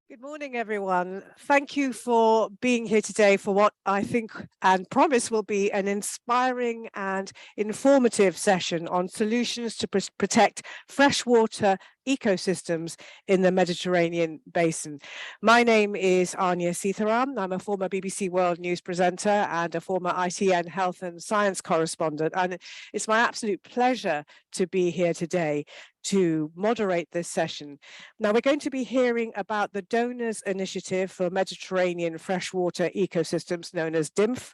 Good morning, everyone. Thank you for being here today for what I think and promise will be an inspiring and informative session on solutions to protect freshwater ecosystems in the Mediterranean basin. My name is Anya Sitharam. I'm a former BBC World News presenter and a former ITN health and science correspondent. And it's my absolute pleasure to be here today to moderate this session. Now, we're going to be hearing about the Donors Initiative for Mediterranean Freshwater Ecosystems, known as DIMFE,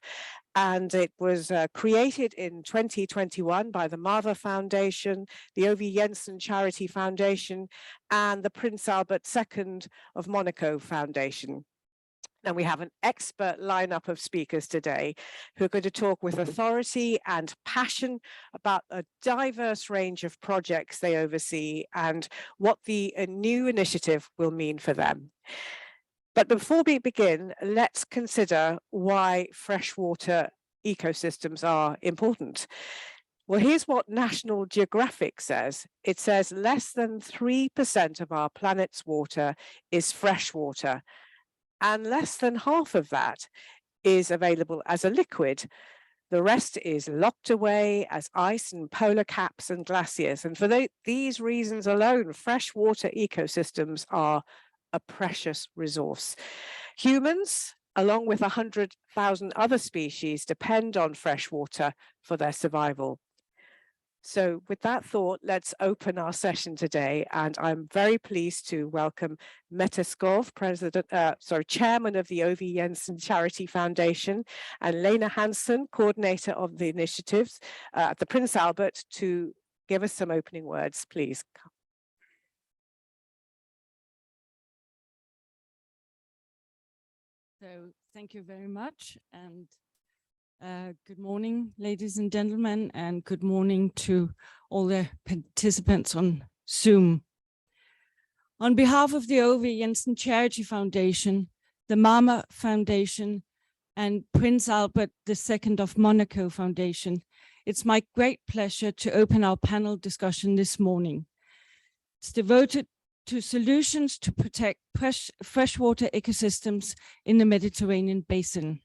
and it was created in 2021 by the MAVA Foundation, the Aage Jensen Charity Foundation, and the Prince Albert II of Monaco Foundation. And we have an expert lineup of speakers today who are going to talk with authority and passion about a diverse range of projects they oversee and what the new initiative will mean for them. But before we begin, let's consider why freshwater ecosystems are important. Well, here's what National Geographic says. It says less than 3% of our planet's water is freshwater, and less than half of that is available as a liquid. The rest is locked away as ice and polar caps and glaciers. And for these reasons alone, freshwater ecosystems are a precious resource. Humans, along with 100,000 other species, depend on freshwater for their survival. So with that thought, let's open our session today. And I'm very pleased to welcome Mette Skov, Chairman of the Aage Jensen Charity Foundation, and Lena Hansen, Coordinator of the initiatives at the Prince Albert, to give us some opening words, please. So thank you very much. And good morning, ladies and gentlemen, and good morning to all the participants on Zoom. On behalf of the Aage Jensen Charity Foundation, the MAVA Foundation, and Prince Albert II of Monaco Foundation, it's my great pleasure to open our panel discussion this morning. It's devoted to solutions to protect freshwater ecosystems in the Mediterranean basin.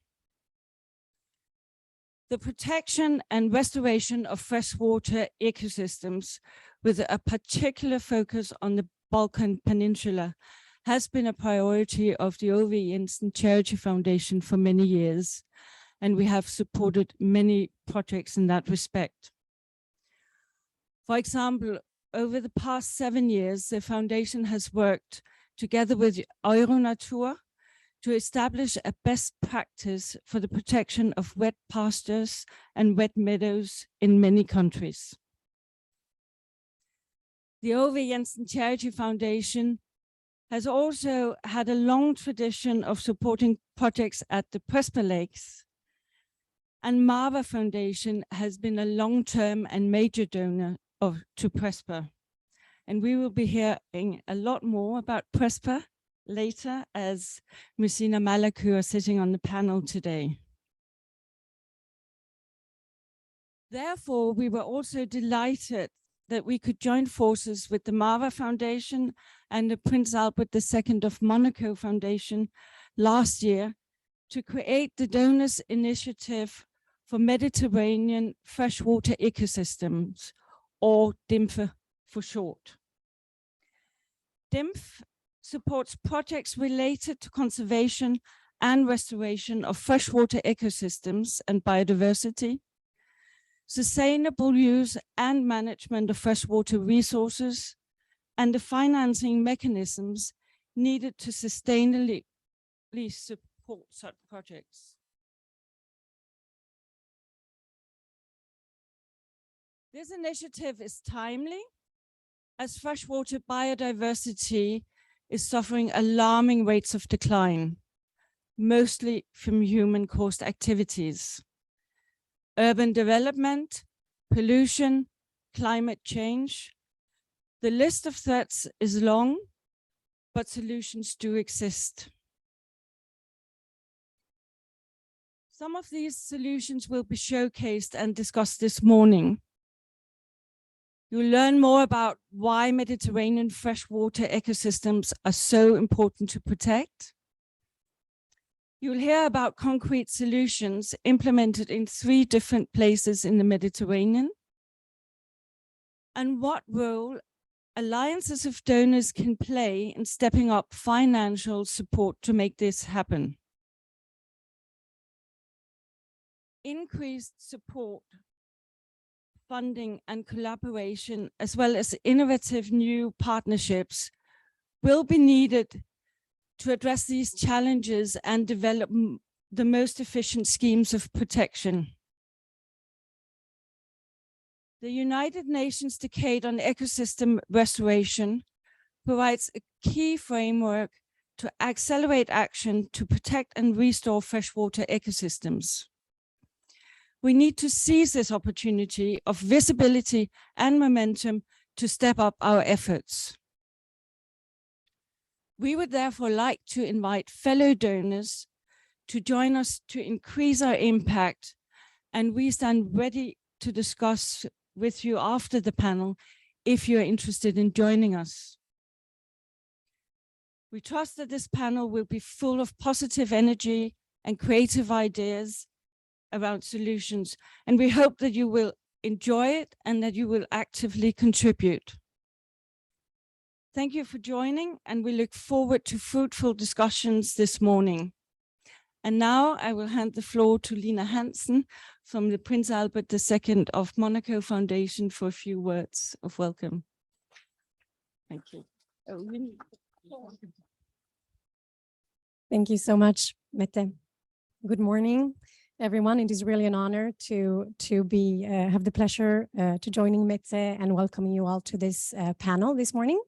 The protection and restoration of freshwater ecosystems with a particular focus on the Balkan Peninsula has been a priority of the Aage Jensen Charity Foundation for many years, and we have supported many projects in that respect. For example, over the past 7 years, the foundation has worked together with Euronatur to establish a best practice for the protection of wet pastures and wet meadows in many countries. The Aage Jensen Charity Foundation has also had a long tradition of supporting projects at the Prespa Lakes, and MAVA Foundation has been a long-term and major donor to Prespa. And we will be hearing a lot more about Prespa later, as Messina Malaku are sitting on the panel today. Therefore, we were also delighted that we could join forces with the MAVA Foundation and the Prince Albert II of Monaco Foundation last year to create the Donors Initiative for Mediterranean Freshwater Ecosystems, or DIMFE for short. DIMFE supports projects related to conservation and restoration of freshwater ecosystems and biodiversity, sustainable use and management of freshwater resources, and the financing mechanisms needed to sustainably support such projects. This initiative is timely, as freshwater biodiversity is suffering alarming rates of decline, mostly from human-caused activities. Urban development, pollution, climate change. The list of threats is long, but solutions do exist. Some of these solutions will be showcased and discussed this morning. You'll learn more about why Mediterranean freshwater ecosystems are so important to protect. You'll hear about concrete solutions implemented in 3 different places in the Mediterranean, and what role alliances of donors can play in stepping up financial support to make this happen. Increased support, funding and collaboration, as well as innovative new partnerships, will be needed to address these challenges and develop the most efficient schemes of protection. The United Nations Decade on Ecosystem Restoration provides a key framework to accelerate action to protect and restore freshwater ecosystems. We need to seize this opportunity of visibility and momentum to step up our efforts. We would therefore like to invite fellow donors to join us to increase our impact, and we stand ready to discuss with you after the panel if you're interested in joining us. We trust that this panel will be full of positive energy and creative ideas around solutions, and we hope that you will enjoy it and that you will actively contribute. Thank you for joining, and we look forward to fruitful discussions this morning. And now I will hand the floor to Lina Hansen from the Prince Albert II of Monaco Foundation for a few words of welcome. Thank you. Thank you so much, Mette. Good morning, everyone. It is really an honor to have the pleasure to joining Mette and welcoming you all to this panel this morning.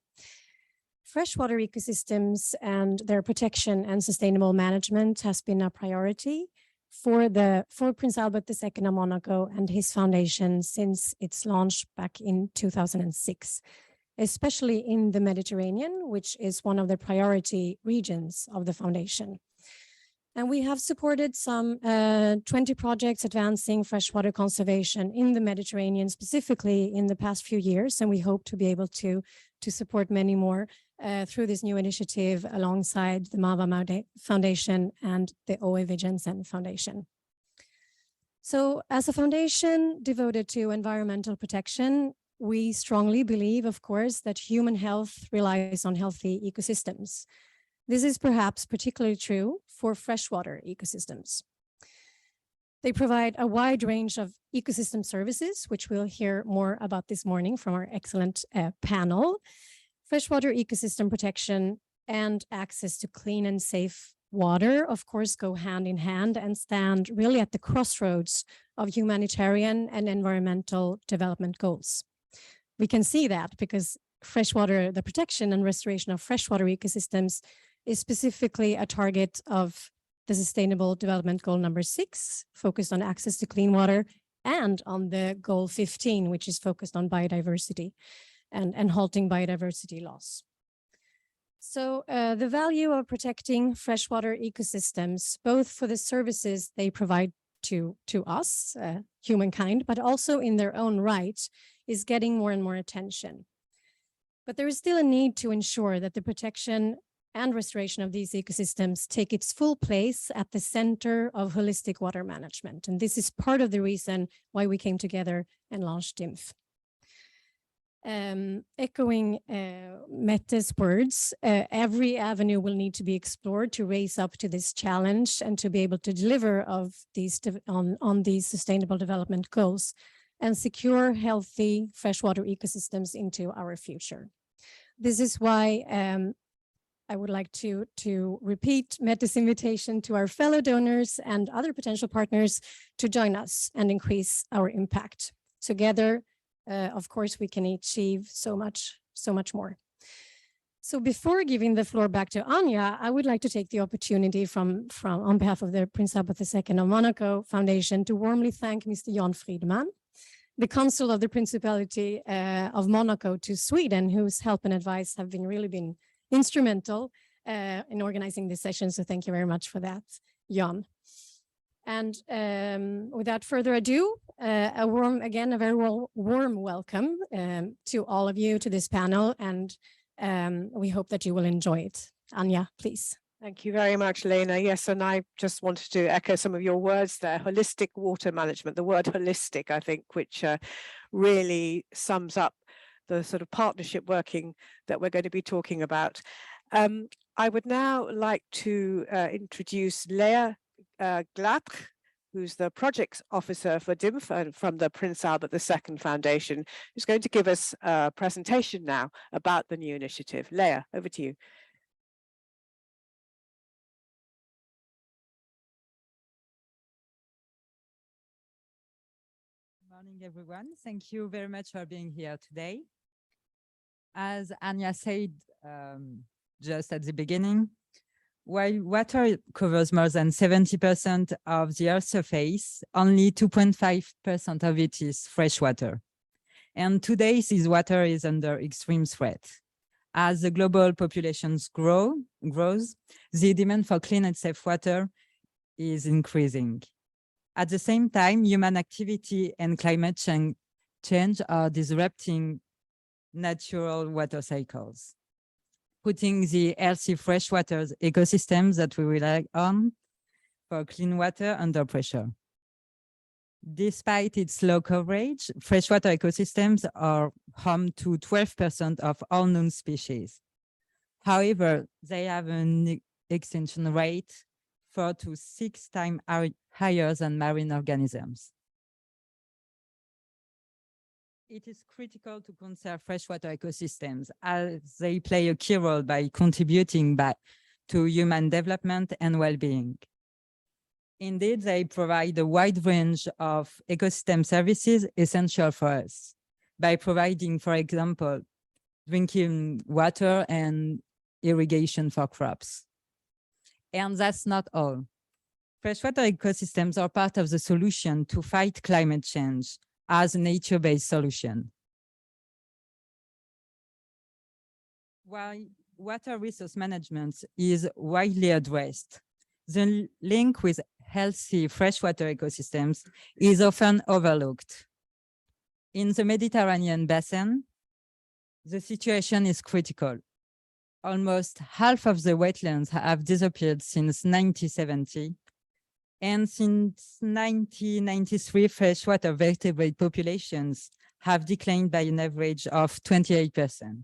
Freshwater ecosystems and their protection and sustainable management has been a priority for Prince Albert II of Monaco and his foundation since its launch back in 2006, especially in the Mediterranean, which is one of the priority regions of the foundation. And we have supported some 20 projects advancing freshwater conservation in the Mediterranean, specifically in the past few years, and we hope to be able to support many more through this new initiative alongside the MAVA Foundation and the Aage V Jensen Foundation. So as a foundation devoted to environmental protection, we strongly believe, of course, that human health relies on healthy ecosystems. This is perhaps particularly true for freshwater ecosystems. They provide a wide range of ecosystem services, which we'll hear more about this morning from our excellent panel. Freshwater ecosystem protection and access to clean and safe water, of course, go hand in hand and stand really at the crossroads of humanitarian and environmental development goals. We can see that because freshwater, the protection and restoration of freshwater ecosystems is specifically a target of the Sustainable Development Goal number 6, focused on access to clean water, and on the Goal 15, which is focused on biodiversity and halting biodiversity loss. So the value of protecting freshwater ecosystems, both for the services they provide to us, humankind, but also in their own right, is getting more and more attention. But there is still a need to ensure that the protection and restoration of these ecosystems take its full place at the center of holistic water management. And this is part of the reason why we came together and launched DIMFE. Echoing Mette's words, every avenue will need to be explored to raise up to this challenge and to be able to deliver on these sustainable development goals and secure healthy freshwater ecosystems into our future. This is why I would like to repeat Mette's invitation to our fellow donors and other potential partners to join us and increase our impact. Together, of course, we can achieve so much more. So before giving the floor back to Anja, I would like to take the opportunity on behalf of the Prince Albert II of Monaco Foundation to warmly thank Mr. Jan Friedman, the Consul of the Principality of Monaco to Sweden, whose help and advice have really been instrumental in organizing this session. So thank you very much for that, Jan. And without further ado, a very warm welcome to all of you to this panel, and we hope that you will enjoy it. Anja, please. Thank you very much, Lena. Yes, and I just wanted to echo some of your words there. Holistic water management, the word holistic, I think, which really sums up the sort of partnership working that we're going to be talking about. I would now like to introduce Lea Glatre, who's the projects officer for DIMFE and from the Prince Albert II Foundation, who's going to give us a presentation now about the new initiative. Lea, over to you. Good morning, everyone. Thank you very much for being here today. As Anja said just at the beginning, while water covers more than 70% of the Earth's surface, only 2.5% of it is fresh water. And today, this water is under extreme threat. As the global populations grows, the demand for clean and safe water is increasing. At the same time, human activity and climate change are disrupting natural water cycles, putting the healthy freshwater ecosystems that we rely on for clean water under pressure. Despite its low coverage, freshwater ecosystems are home to 12% of all known species. However, they have an extinction rate 4 to 6 times higher than marine organisms. It is critical to conserve freshwater ecosystems as they play a key role by contributing to human development and well-being. Indeed, they provide a wide range of ecosystem services essential for us by providing, for example, drinking water and irrigation for crops. And that's not all. Freshwater ecosystems are part of the solution to fight climate change as a nature-based solution. While water resource management is widely addressed, the link with healthy freshwater ecosystems is often overlooked. In the Mediterranean basin, the situation is critical. Almost half of the wetlands have disappeared since 1970. And since 1993, freshwater vertebrate populations have declined by an average of 28%.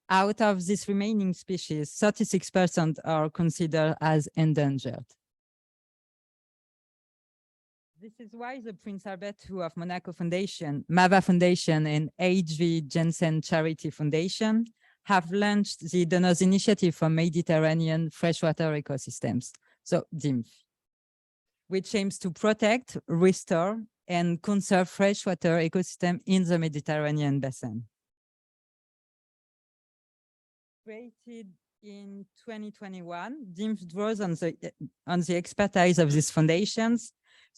Out of this remaining species, 36% are considered as endangered. This is why the Prince Albert II of Monaco Foundation, MAVA Foundation, and Aage V Jensen Charity Foundation have launched the Donors Initiative for Mediterranean Freshwater Ecosystems, so DIMFE, which aims to protect, restore, and conserve freshwater ecosystem in the Mediterranean basin. Created in 2021, DIMFE draws on the expertise of these foundations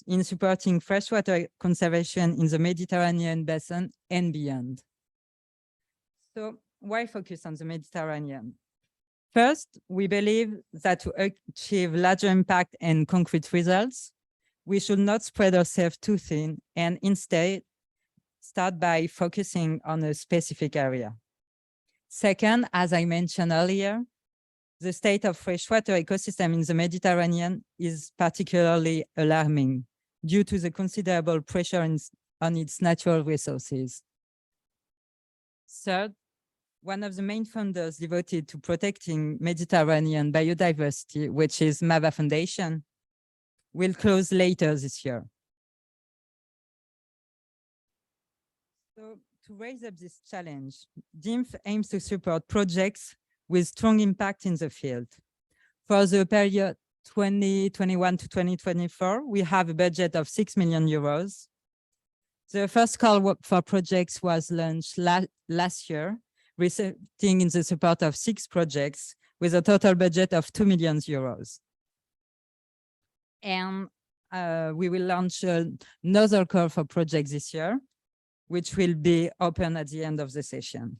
in supporting freshwater conservation in the Mediterranean basin and beyond. So why focus on the Mediterranean? First, we believe that to achieve larger impact and concrete results, we should not spread ourselves too thin and instead start by focusing on a specific area. Second, as I mentioned earlier, the state of freshwater ecosystem in the Mediterranean is particularly alarming due to the considerable pressure on its natural resources. Third, one of the main funders devoted to protecting Mediterranean biodiversity, which is MAVA Foundation, will close later this year. So to raise up this challenge, DIMFE aims to support projects with strong impact in the field. For the period 2021 to 2024, we have a budget of 6 million euros. The first call for projects was launched last year, resulting in the support of 6 projects with a total budget of 2 million euros. And we will launch another call for projects this year, which will be open at the end of the session.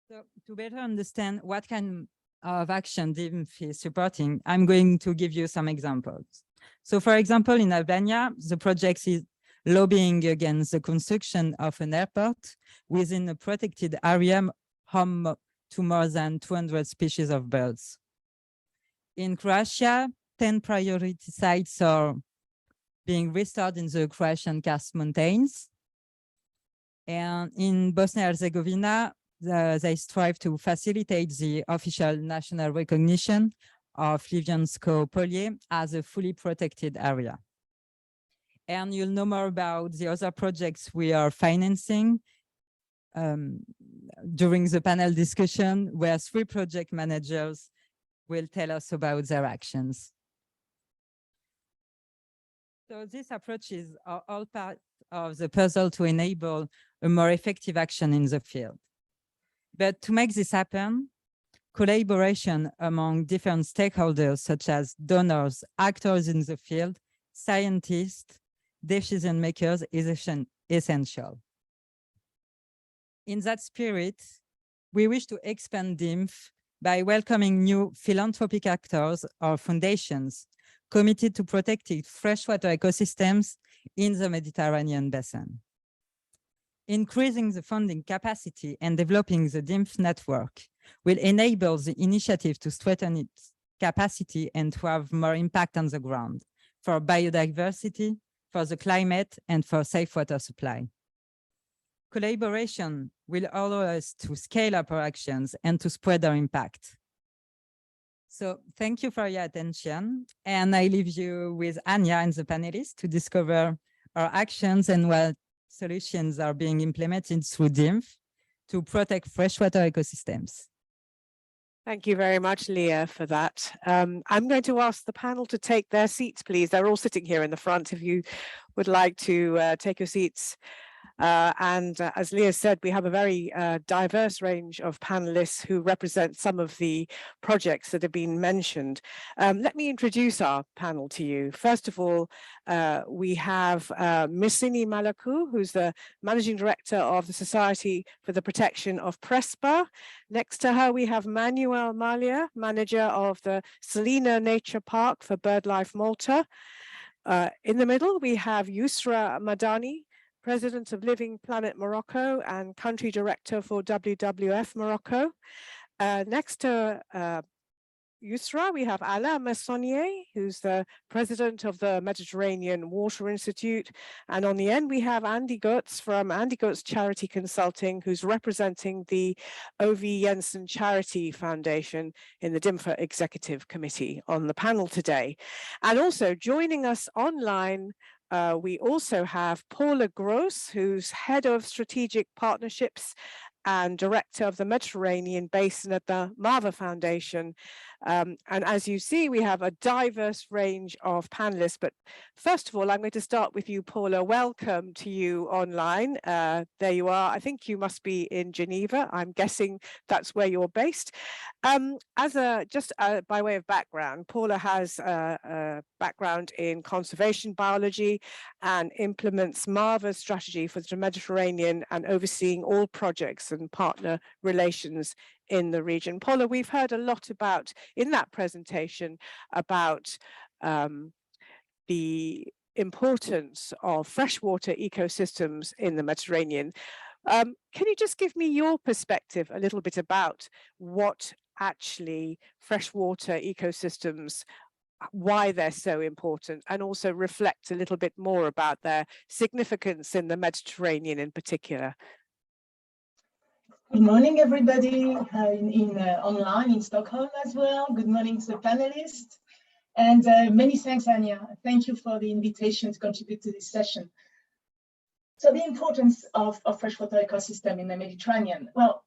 So to better understand what kind of action DIMFE is supporting, I'm going to give you some examples. So for example, in Albania, the project is lobbying against the construction of an airport within a protected area home to more than 200 species of birds. In Croatia, 10 priority sites are being restored in the Croatian Karst Mountains. And in Bosnia and Herzegovina, they strive to facilitate the official national recognition of Livjansko Polje as a fully protected area. And you'll know more about the other projects we are financing during the panel discussion, where 3 project managers will tell us about their actions. So these approaches are all part of the puzzle to enable a more effective action in the field. But to make this happen, collaboration among different stakeholders, such as donors, actors in the field, scientists, decision makers, is essential. In that spirit, we wish to expand DIMFE by welcoming new philanthropic actors or foundations committed to protecting freshwater ecosystems in the Mediterranean basin. Increasing the funding capacity and developing the DIMFE network will enable the initiative to strengthen its capacity and to have more impact on the ground for biodiversity, for the climate, and for safe water supply. Collaboration will allow us to scale up our actions and to spread our impact. So thank you for your attention. And I leave you with Anya and the panelists to discover our actions and what solutions are being implemented through DIMFE to protect freshwater ecosystems. Thank you very much, Leah, for that. I'm going to ask the panel to take their seats, please. They're all sitting here in the front if you would like to take your seats. As Leah said, we have a very diverse range of panelists who represent some of the projects that have been mentioned. Let me introduce our panel to you. First of all, we have Missini Malaku, who's the Managing Director of the Society for the Protection of Prespa. Next to her, we have Manuel Malia, Manager of the Salina Nature Park for BirdLife Malta. In the middle, we have Yusra Madani, President of Living Planet Morocco and Country Director for WWF Morocco. Next to Yusra, we have Alain Messonnier, who's the President of the Mediterranean Water Institute. And on the end, we have Andy Goetz from Andy Goetz Charity Consulting, who's representing the Aage Jensen Charity Foundation in the DIMFE Executive Committee on the panel today. And also joining us online, we also have Paula Gross, who's Head of Strategic Partnerships and Director of the Mediterranean Basin at the MAVA Foundation. And as you see, we have a diverse range of panelists. But first of all, I'm going to start with you, Paula. Welcome to you online. There you are. I think you must be in Geneva. I'm guessing that's where you're based. Just by way of background, Paula has a background in conservation biology and implements MAVA's strategy for the Mediterranean and overseeing all projects and partner relations in the region. Paula, we've heard a lot about, in that presentation, about the importance of freshwater ecosystems in the Mediterranean. Can you just give me your perspective a little bit about what actually freshwater ecosystems, why they're so important, and also reflect a little bit more about their significance in the Mediterranean in particular? Good morning, everybody, online in Stockholm as well. Good morning to the panelists. And many thanks, Anya. Thank you for the invitation to contribute to this session. So the importance of freshwater ecosystem in the Mediterranean. Well,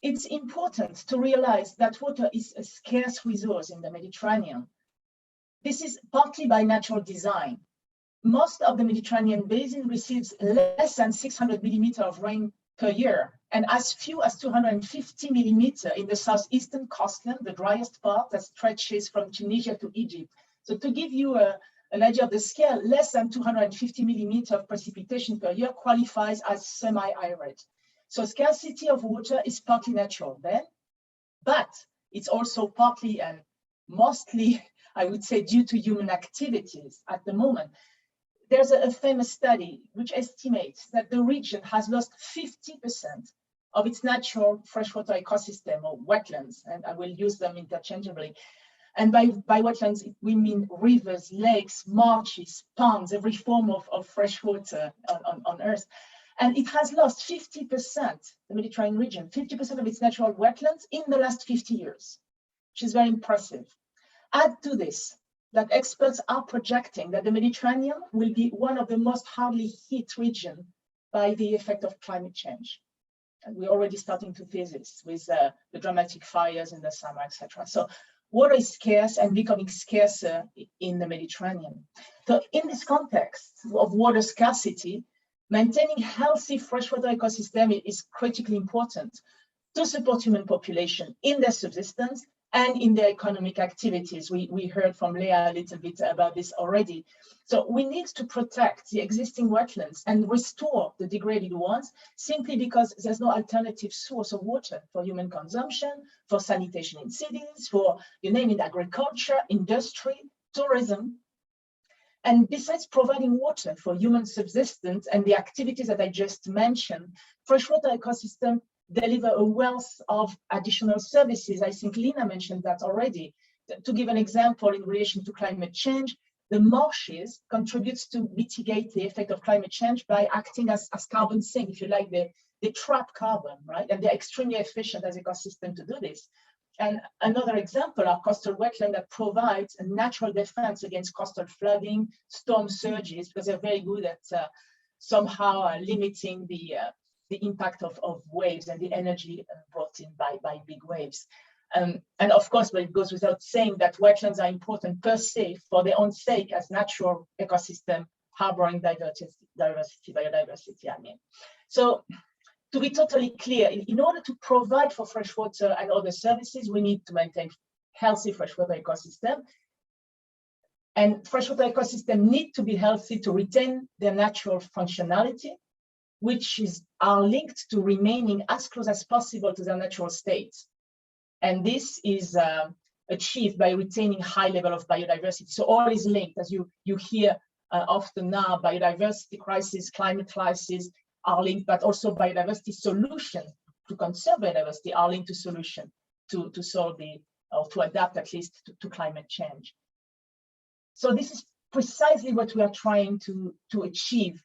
it's important to realize that water is a scarce resource in the Mediterranean. This is partly by natural design. Most of the Mediterranean basin receives less than 600 millimeters of rain per year, and as few as 250 millimeters in the southeastern coastline, the driest part that stretches from Tunisia to Egypt. So to give you an idea of the scale, less than 250 millimeters of precipitation per year qualifies as semi-arid. So scarcity of water is partly natural then, but it's also partly and mostly I would say, due to human activities at the moment. There's a famous study which estimates that the region has lost 50% of its natural freshwater ecosystem or wetlands, and I will use them interchangeably. And by wetlands, we mean rivers, lakes, marshes, ponds, every form of fresh water on Earth. And it has lost 50%, the Mediterranean region, 50% of its natural wetlands in the last 50 years, which is very impressive. Add to this that experts are projecting that the Mediterranean will be one of the most hardly hit regions by the effect of climate change. And we're already starting to feel this with the dramatic fires in the summer, etc. So water is scarce and becoming scarcer in the Mediterranean. So in this context of water scarcity, maintaining healthy freshwater ecosystem is critically important to support human population in their subsistence and in their economic activities. We heard from Leah a little bit about this already. So we need to protect the existing wetlands and restore the degraded ones simply because there's no alternative source of water for human consumption, for sanitation in cities, for, you name it, agriculture, industry, tourism. And besides providing water for human subsistence and the activities that I just mentioned, freshwater ecosystem deliver a wealth of additional services. I think Lina mentioned that already. To give an example in relation to climate change, the marshes contributes to mitigate the effect of climate change by acting as carbon sink, if you like. They trap carbon, right? And they're extremely efficient as ecosystem to do this. And another example are coastal wetlands that provides a natural defense against coastal flooding, storm surges, because they're very good at somehow limiting the impact of waves and the energy brought in by big waves. And of course, but it goes without saying that wetlands are important per se for their own sake as natural ecosystem harboring biodiversity, I mean. So to be totally clear, in order to provide for freshwater and other services, we need to maintain healthy freshwater ecosystem. And freshwater ecosystem need to be healthy to retain their natural functionality, which are linked to remaining as close as possible to their natural state. And this is achieved by retaining high level of biodiversity. So all is linked, as you hear often now, biodiversity crisis, climate crisis are linked, but also biodiversity solution to conserve biodiversity are linked to solution to solve or to adapt at least to climate change. So this is precisely what we are trying to achieve,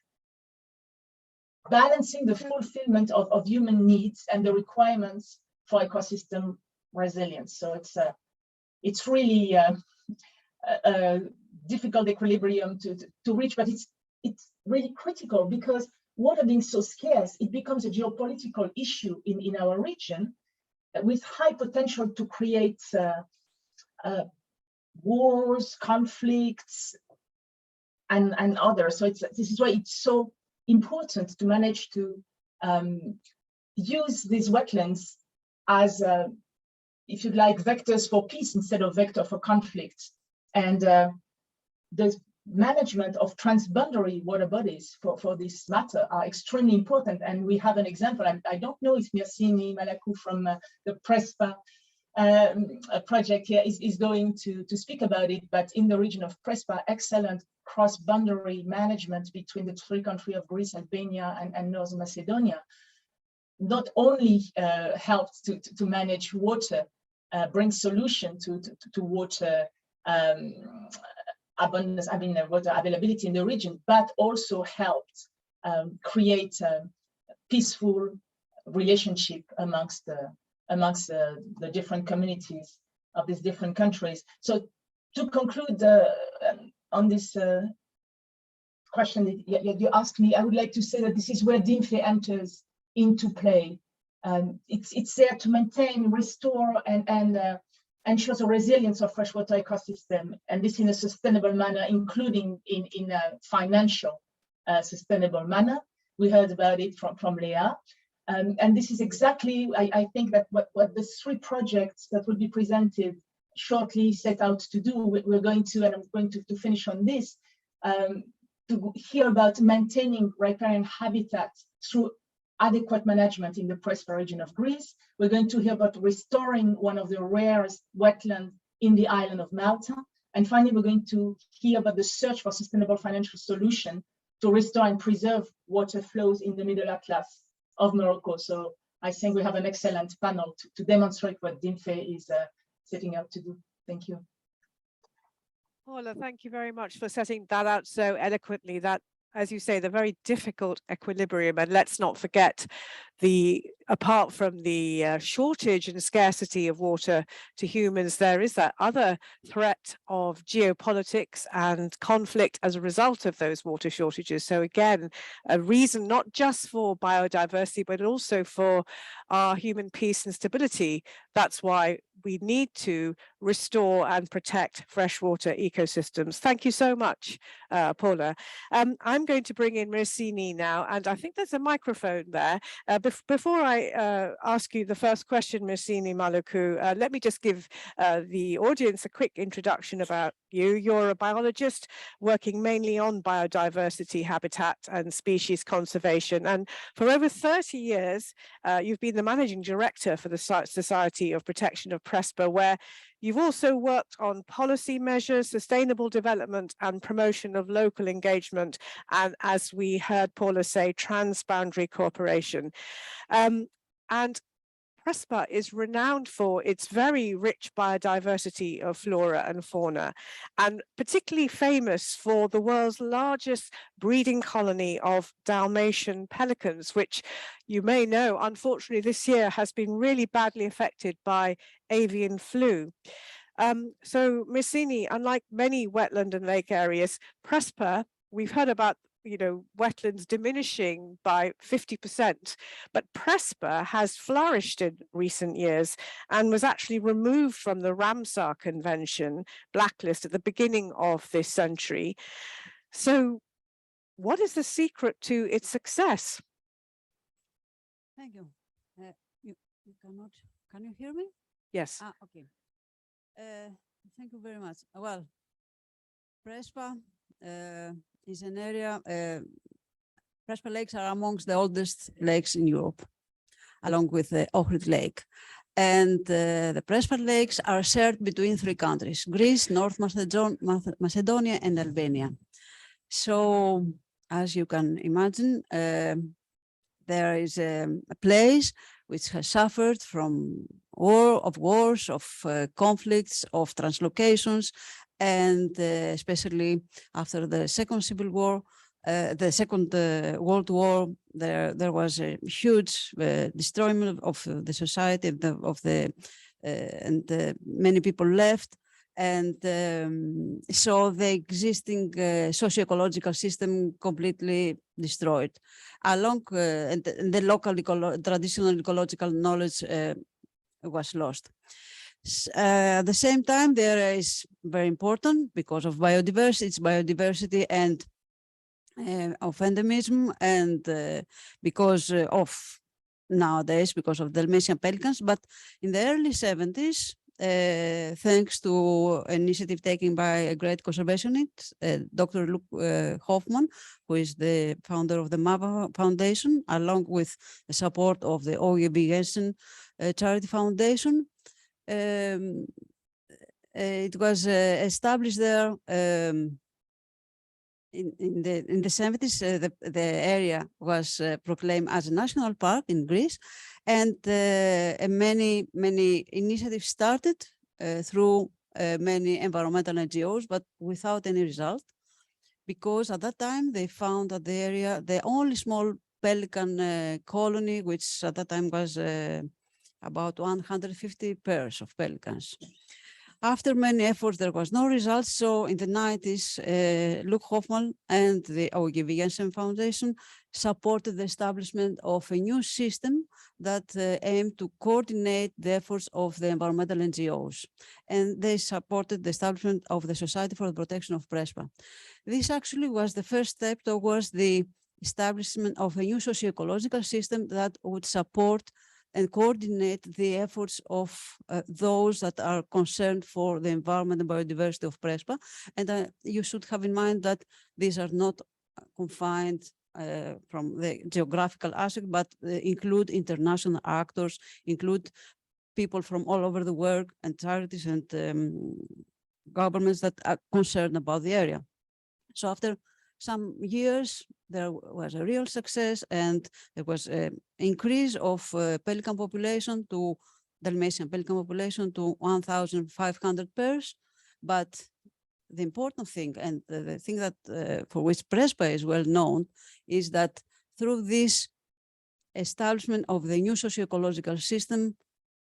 balancing the fulfillment of human needs and the requirements for ecosystem resilience. So it's really a difficult equilibrium to reach, but it's really critical because water being so scarce, it becomes a geopolitical issue in our region with high potential to create wars, conflicts, and others. So this is why it's so important to manage to use these wetlands as, if you like, vectors for peace instead of vector for conflict. And the management of transboundary water bodies for this matter are extremely important. And we have an example. I don't know if Mirsini Malakou from the Prespa project here is going to speak about it, but in the region of Prespa, excellent cross-boundary management between the three countries of Greece, Albania, and North Macedonia not only helps to manage water, bring solution to water abundance, water availability in the region, but also helped create a peaceful relationship amongst the different communities of these different countries. So to conclude on this question that you asked me, I would like to say that this is where DIMFE enters into play. It's there to maintain, restore, and ensure the resilience of freshwater ecosystem, and this in a sustainable manner, including in a financial sustainable manner. We heard about it from Leah. And this is exactly, I think, that what the three projects that will be presented shortly set out to do. We're going to, and I'm going to finish on this, to hear about maintaining riparian habitat through adequate management in the Prespa region of Greece. We're going to hear about restoring one of the rarest wetlands in the island of Malta, And finally, we're going to hear about the search for sustainable financial solution to restore and preserve water flows in the Middle Atlas of Morocco. So I think we have an excellent panel to demonstrate what DIMFE is setting out to do. Thank you. Paula, thank you very much for setting that out so eloquently. That, as you say, the very difficult equilibrium. And let's not forget apart from the shortage and scarcity of water to humans, there is that other threat of geopolitics and conflict as a result of those water shortages. So again, a reason not just for biodiversity, but also for our human peace and stability. That's why we need to restore and protect freshwater ecosystems. Thank you so much, Paula. I'm going to bring in Mirsini now, and I think there's a microphone there. Before I ask you the first question, Mirsini Maluku, let me just give the audience a quick introduction about you. You're a biologist working mainly on biodiversity, habitat and species conservation. And for over 30 years, you've been the managing director for the Society of Protection of Prespa, where you've also worked on policy measures, sustainable development and promotion of local engagement, and as we heard Paula say, transboundary cooperation. And Prespa is renowned for its very rich biodiversity of flora and fauna, and particularly famous for the world's largest breeding colony of Dalmatian pelicans, which you may know, unfortunately, this year has been really badly affected by avian flu. So Mirsini, unlike many wetland and lake areas, Prespa, we've heard about wetlands diminishing by 50%, but Prespa has flourished in recent years and was actually removed from the Ramsar Convention blacklist at the beginning of this century. So what is the secret to its success? Thank you. You cannot, can you hear me? Yes. Okay. Thank you very much. Well, Prespa is an area, Prespa lakes are amongst the oldest lakes in Europe, along with the Ohrid Lake. And the Prespa lakes are shared between three countries, Greece, North Macedonia, and Albania. So, as you can imagine, there is a place which has suffered from wars, of conflicts, of translocations, and especially after the Second Civil War, the Second World War, there was a huge destroyment of the society, and many people left. And so the existing socio-ecological system completely destroyed. And the local traditional ecological knowledge was lost. At the same time, there is very important because of biodiversity, its biodiversity and of endemism, and because of nowadays, because of Dalmatian pelicans. But in the early 70s, thanks to an initiative taken by a great conservationist, Dr. Luke Hoffman, who is the founder of the MAVA Foundation, along with the support of the Aage V Jensen Charity Foundation. It was established there in the 70s. The area was proclaimed as a national park in Greece, and many initiatives started through many environmental NGOs, but without any result, because at that time they found that the area, the only small pelican colony, which at that time was about 150 pairs of pelicans. After many efforts, there was no result. So in the 90s, Luke Hoffman and the Aage V Jensen Foundation supported the establishment of a new system that aimed to coordinate the efforts of the environmental NGOs. And they supported the establishment of the Society for the Protection of Prespa. This actually was the first step towards the establishment of a new socio-ecological system that would support and coordinate the efforts of those that are concerned for the environment and biodiversity of Prespa. And you should have in mind that these are not confined from the geographical aspect, but include international actors, include people from all over the world and charities and governments that are concerned about the area. So after some years, there was a real success, and there was an increase of pelican population to Dalmatian pelican population to 1,500 pairs. But the important thing, and the thing that for which PRESPA is well known, is that through this establishment of the new socio-ecological system,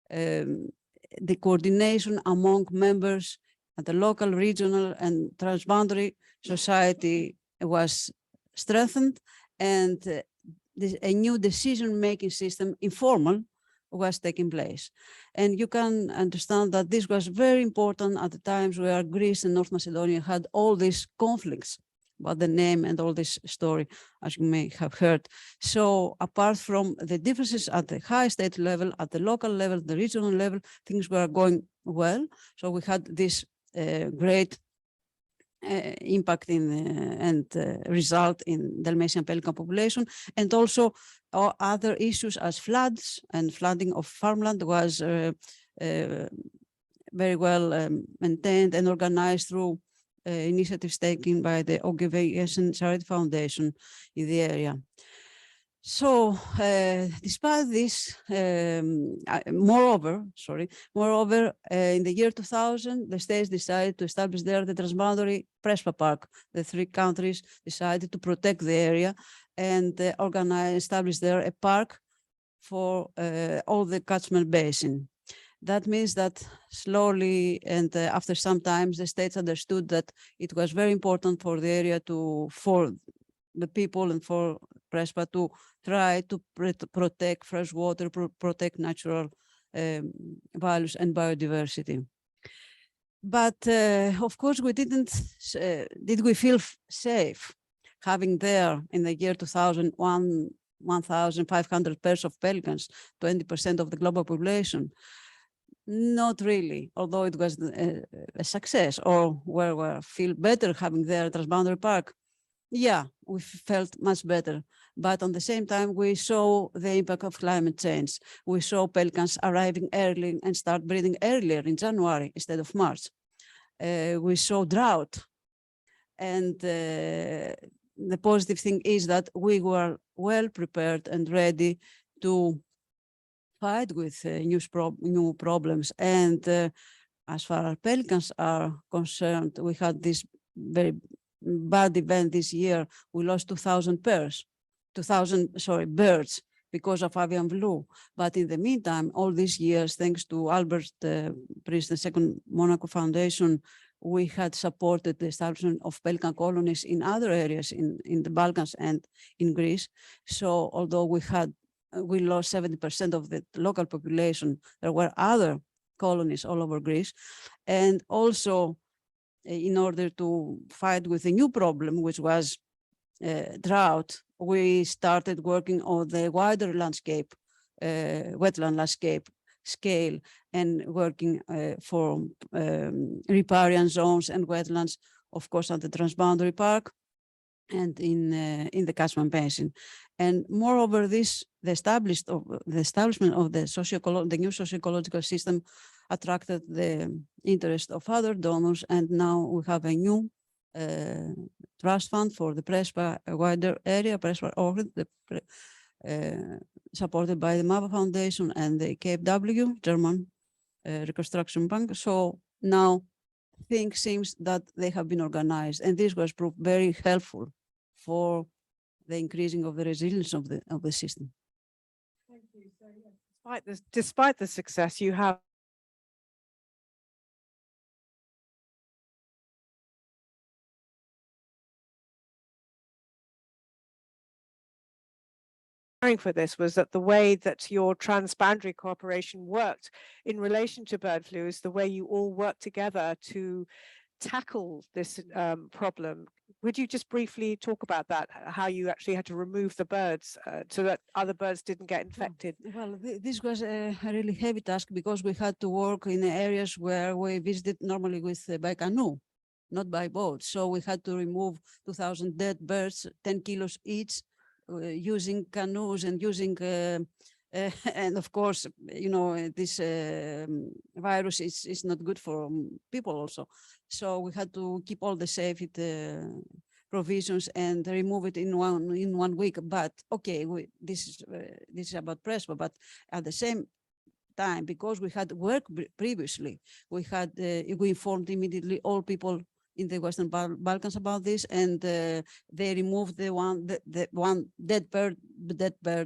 the coordination among members at the local, regional, and transboundary society was strengthened, and a new decision-making system, informal, was taking place. And you can understand that this was very important at the times where Greece and North Macedonia had all these conflicts about the name and all this story, as you may have heard. So apart from the differences at the high state level, at the local level, the regional level, things were going well. So we had this great impact in and result in Dalmatian pelican population, and also other issues as floods and flooding of farmland was very well maintained and organized through initiatives taken by the Aage V Jensen Charity Foundation in the area. So, despite this, moreover, in the year 2000, the states decided to establish there the transboundary PRESPA Park. The three countries decided to protect the area and establish there a park for all the catchment basin. That means that slowly and after some time, the states understood that it was very important for the area for the people and for PRESPA to try to protect fresh water, protect natural values and biodiversity. But of course, we didn't, did we feel safe having there in the year 2001, 1,500 pairs of pelicans, 20% of the global population? Not really, although it was a success, or where we feel better having there a transboundary park. Yeah, we felt much better. But at the same time, we saw the impact of climate change. We saw pelicans arriving early and start breeding earlier in January instead of March. We saw drought. And the positive thing is that we were well prepared and ready to fight with new problems. And as far as pelicans are concerned, we had this very bad event this year. We lost 2,000 birds because of avian flu. But in the meantime, all these years, thanks to Albert Priest, the second Monaco Foundation, we had supported the establishment of pelican colonies in other areas in the Balkans and in Greece. So although we lost 70% of the local population, there were other colonies all over Greece. And also, in order to fight with a new problem, which was drought, we started working on the wider landscape, wetland landscape scale, and working for riparian zones and wetlands, of course, at the transboundary park and in the catchment basin. And moreover, the establishment of the new socio-ecological system attracted the interest of other donors, and now we have a new trust fund for the PRESPA wider area, PRESPA Ohrid, supported by the MAVA Foundation and the KfW, German Reconstruction Bank. So now things seems that they have been organized, and this was proved very helpful for the increasing of the resilience of the system. Thank you. So, yes, despite the success, you have for this was that the way that your transboundary cooperation worked in relation to bird flu is the way you all work together to tackle this problem. Would you just briefly talk about that, how you actually had to remove the birds so that other birds didn't get infected? Well, this was a really heavy task because we had to work in areas where we visited normally by canoe, not by boat. So we had to remove 2,000 dead birds, 10 kilos each, using canoes and using And of course, you know, this virus is not good for people also. So we had to keep all the safety provisions and remove it in one week. But okay, this is about Prespa, but at the same time, because we had worked previously, we informed immediately all people in the Western Balkans about this, and they removed the one dead bird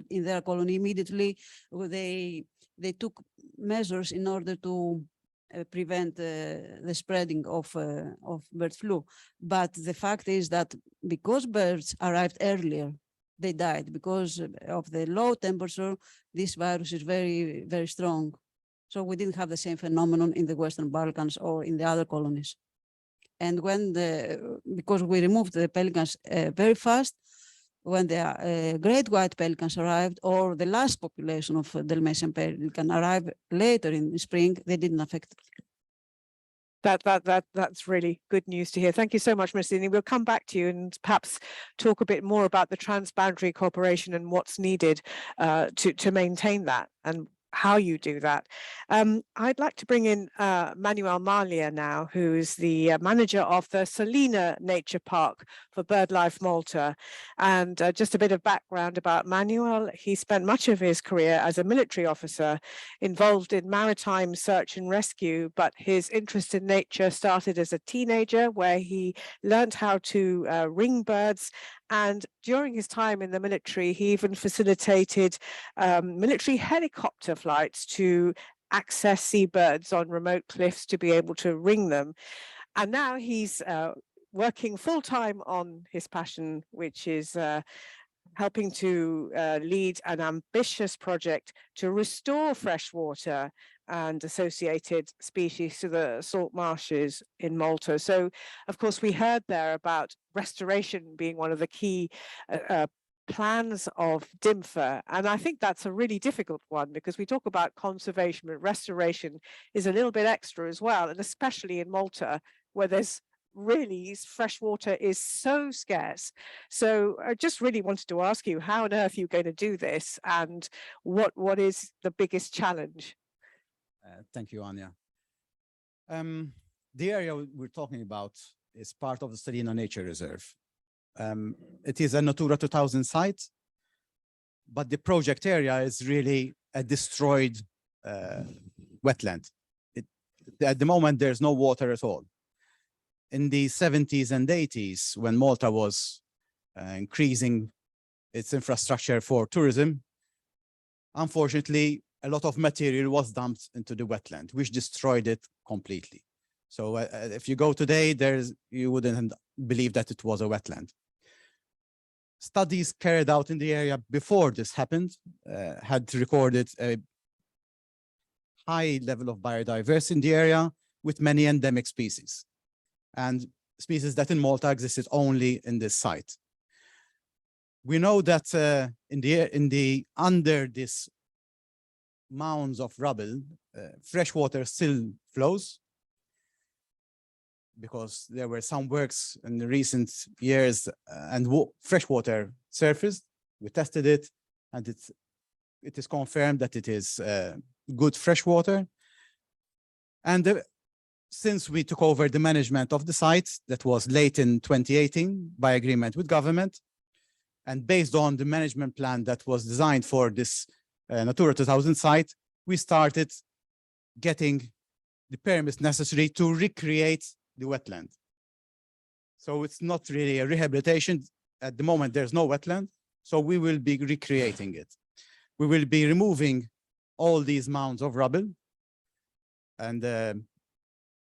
in their colony immediately. They took measures in order to prevent the spreading of bird flu. But the fact is that because birds arrived earlier, they died because of the low temperature. This virus is very, very strong. So we didn't have the same phenomenon in the Western Balkans or in the other colonies. And when because we removed the pelicans very fast, when the great white pelicans arrived, or the last population of Dalmatian pelican arrived later in the spring, they didn't affect it. That's really good news to hear. Thank you so much, Ms. Dini. We'll come back to you and perhaps talk a bit more about the transboundary cooperation and what's needed to maintain that and how you do that. I'd like to bring in Manuel Malia now, who is the manager of the Salina Nature Park for BirdLife Malta. And just a bit of background about Manuel. He spent much of his career as a military officer involved in maritime search and rescue, but his interest in nature started as a teenager, where he learned how to ring birds. And during his time in the military, he even facilitated military helicopter flights to access seabirds on remote cliffs to be able to ring them. And now he's working full-time on his passion, which is helping to lead an ambitious project to restore freshwater and associated species to the salt marshes in Malta. So, of course, we heard there about restoration being one of the key plans of DIMFE. And I think that's a really difficult one, because we talk about conservation, but restoration is a little bit extra as well. And especially in Malta, where there's really freshwater is so scarce. So I just really wanted to ask you, how on earth are you going to do this, and what is the biggest challenge? Thank you, Anya. The area we're talking about is part of the Salina Nature Reserve. It is a Natura 2000 site, but the project area is really a destroyed wetland. At the moment, there's no water at all. In the 70s and 80s, when Malta was increasing its infrastructure for tourism, unfortunately, a lot of material was dumped into the wetland, which destroyed it completely. So if you go today, you wouldn't believe that it was a wetland. Studies carried out in the area before this happened had recorded a high level of biodiversity in the area, with many endemic species, and species that in Malta existed only in this site. We know that under this mounds of rubble, fresh water still flows, because there were some works in the recent years and fresh water surfaced. We tested it, and it is confirmed that it is good fresh water. And since we took over the management of the site, that was late in 2018 by agreement with government, and based on the management plan that was designed for this Natura 2000 site, we started getting the permits necessary to recreate the wetland. So it's not really a rehabilitation. At the moment, there's no wetland, so we will be recreating it. We will be removing all these mounds of rubble, and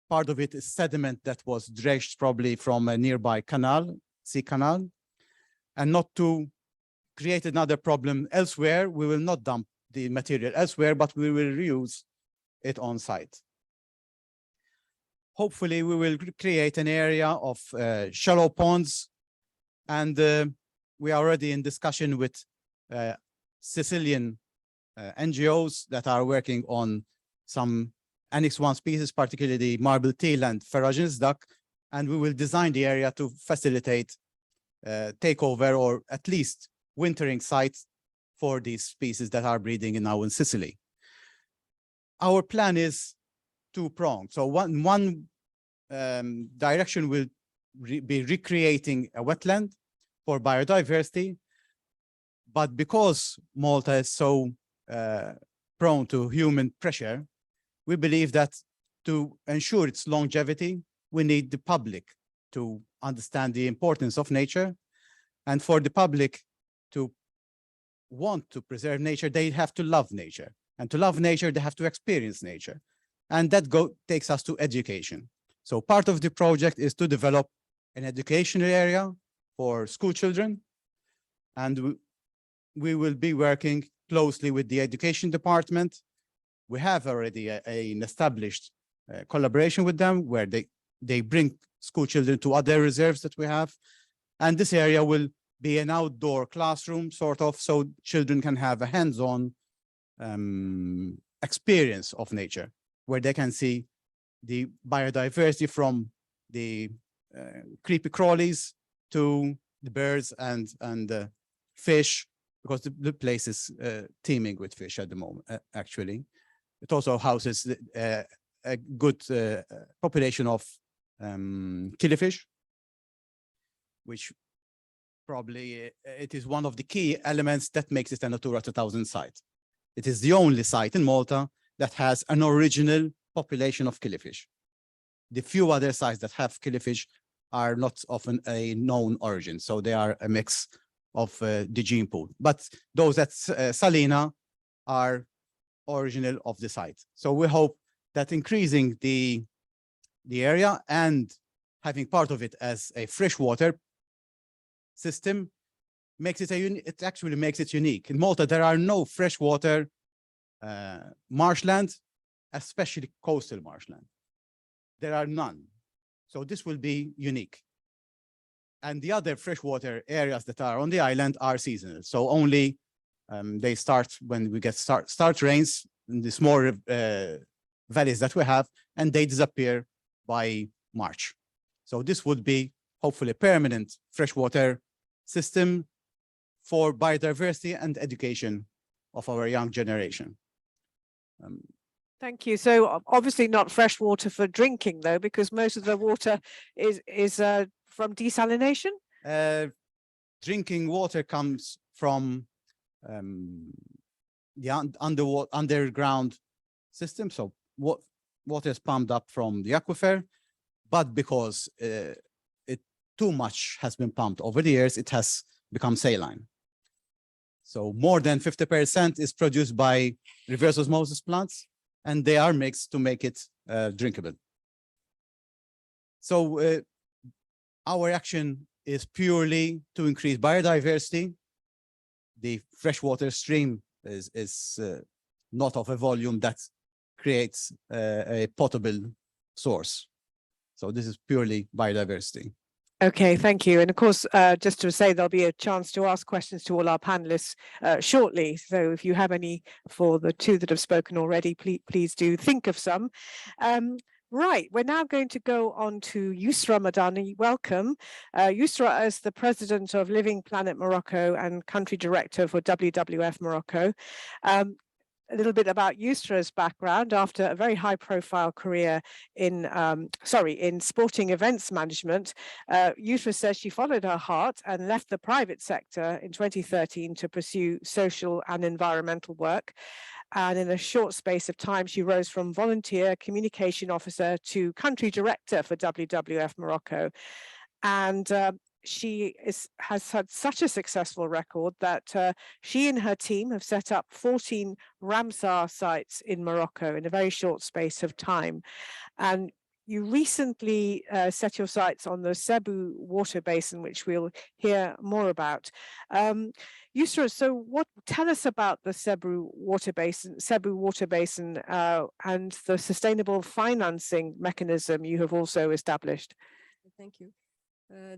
part of it is sediment that was dredged probably from a nearby canal, sea canal, and not to create another problem elsewhere. We will not dump the material elsewhere, but we will reuse it on site. Hopefully, we will create an area of shallow ponds, and we are already in discussion with Sicilian NGOs that are working on some Annex 1 species, particularly the marble teal and ferruginous duck, and we will design the area to facilitate takeover, or at least wintering sites for these species that are breeding now in Sicily. Our plan is two-pronged. So one direction will be recreating a wetland for biodiversity, but because Malta is so prone to human pressure, we believe that to ensure its longevity, we need the public to understand the importance of nature. And for the public to want to preserve nature, they have to love nature. And to love nature, they have to experience nature. And that takes us to education. So part of the project is to develop an educational area for school children. And we will be working closely with the education department. We have already an established collaboration with them where they bring school children to other reserves that we have. And this area will be an outdoor classroom, sort of, so children can have a hands-on experience of nature, where they can see the biodiversity from the creepy crawlies to the birds and the fish, because the place is teeming with fish at the moment, actually. It also houses a good population of killifish, which probably it is one of the key elements that makes it a Natura 2000 site. It is the only site in Malta that has an original population of killifish. The few other sites that have killifish are not often a known origin, so they are a mix of the gene pool. But those at Salina are original of the site. So we hope that increasing the area and having part of it as a freshwater system makes it it actually makes it unique. In Malta, there are no freshwater marshland, especially coastal marshland. There are none. So this will be unique. And the other freshwater areas that are on the island are seasonal. So only they start when we get start rains in the small valleys that we have, and they disappear by March. So this would be hopefully a permanent freshwater system for biodiversity and education of our young generation. Thank you. So obviously not fresh water for drinking, though, because most of the water is from desalination. Drinking water comes from the underground system. So water is pumped up from the aquifer, but because too much has been pumped over the years, it has become saline. So more than 50% is produced by reverse osmosis plants, and they are mixed to make it drinkable. So our action is purely to increase biodiversity. The freshwater stream is not of a volume that creates a potable source. So this is purely biodiversity. Okay, thank you. And of course, just to say, there'll be a chance to ask questions to all our panelists shortly. So if you have any for the two that have spoken already, please do think of some. Right, we're now going to go on to Yusra Madani. Welcome. Yusra is the president of Living Planet Morocco and country director for WWF Morocco. A little bit about Yusra's background. After a very high-profile career in sporting events management, Yusra says she followed her heart and left the private sector in 2013 to pursue social and environmental work. And in a short space of time, she rose from volunteer communication officer to country director for WWF Morocco. And she has had such a successful record that she and her team have set up 14 Ramsar sites in Morocco in a very short space of time. And you recently set your sights on the Cebu water basin, which we'll hear more about. Yusra, so tell us about the Cebu water basin, and the sustainable financing mechanism you have also established. Thank you.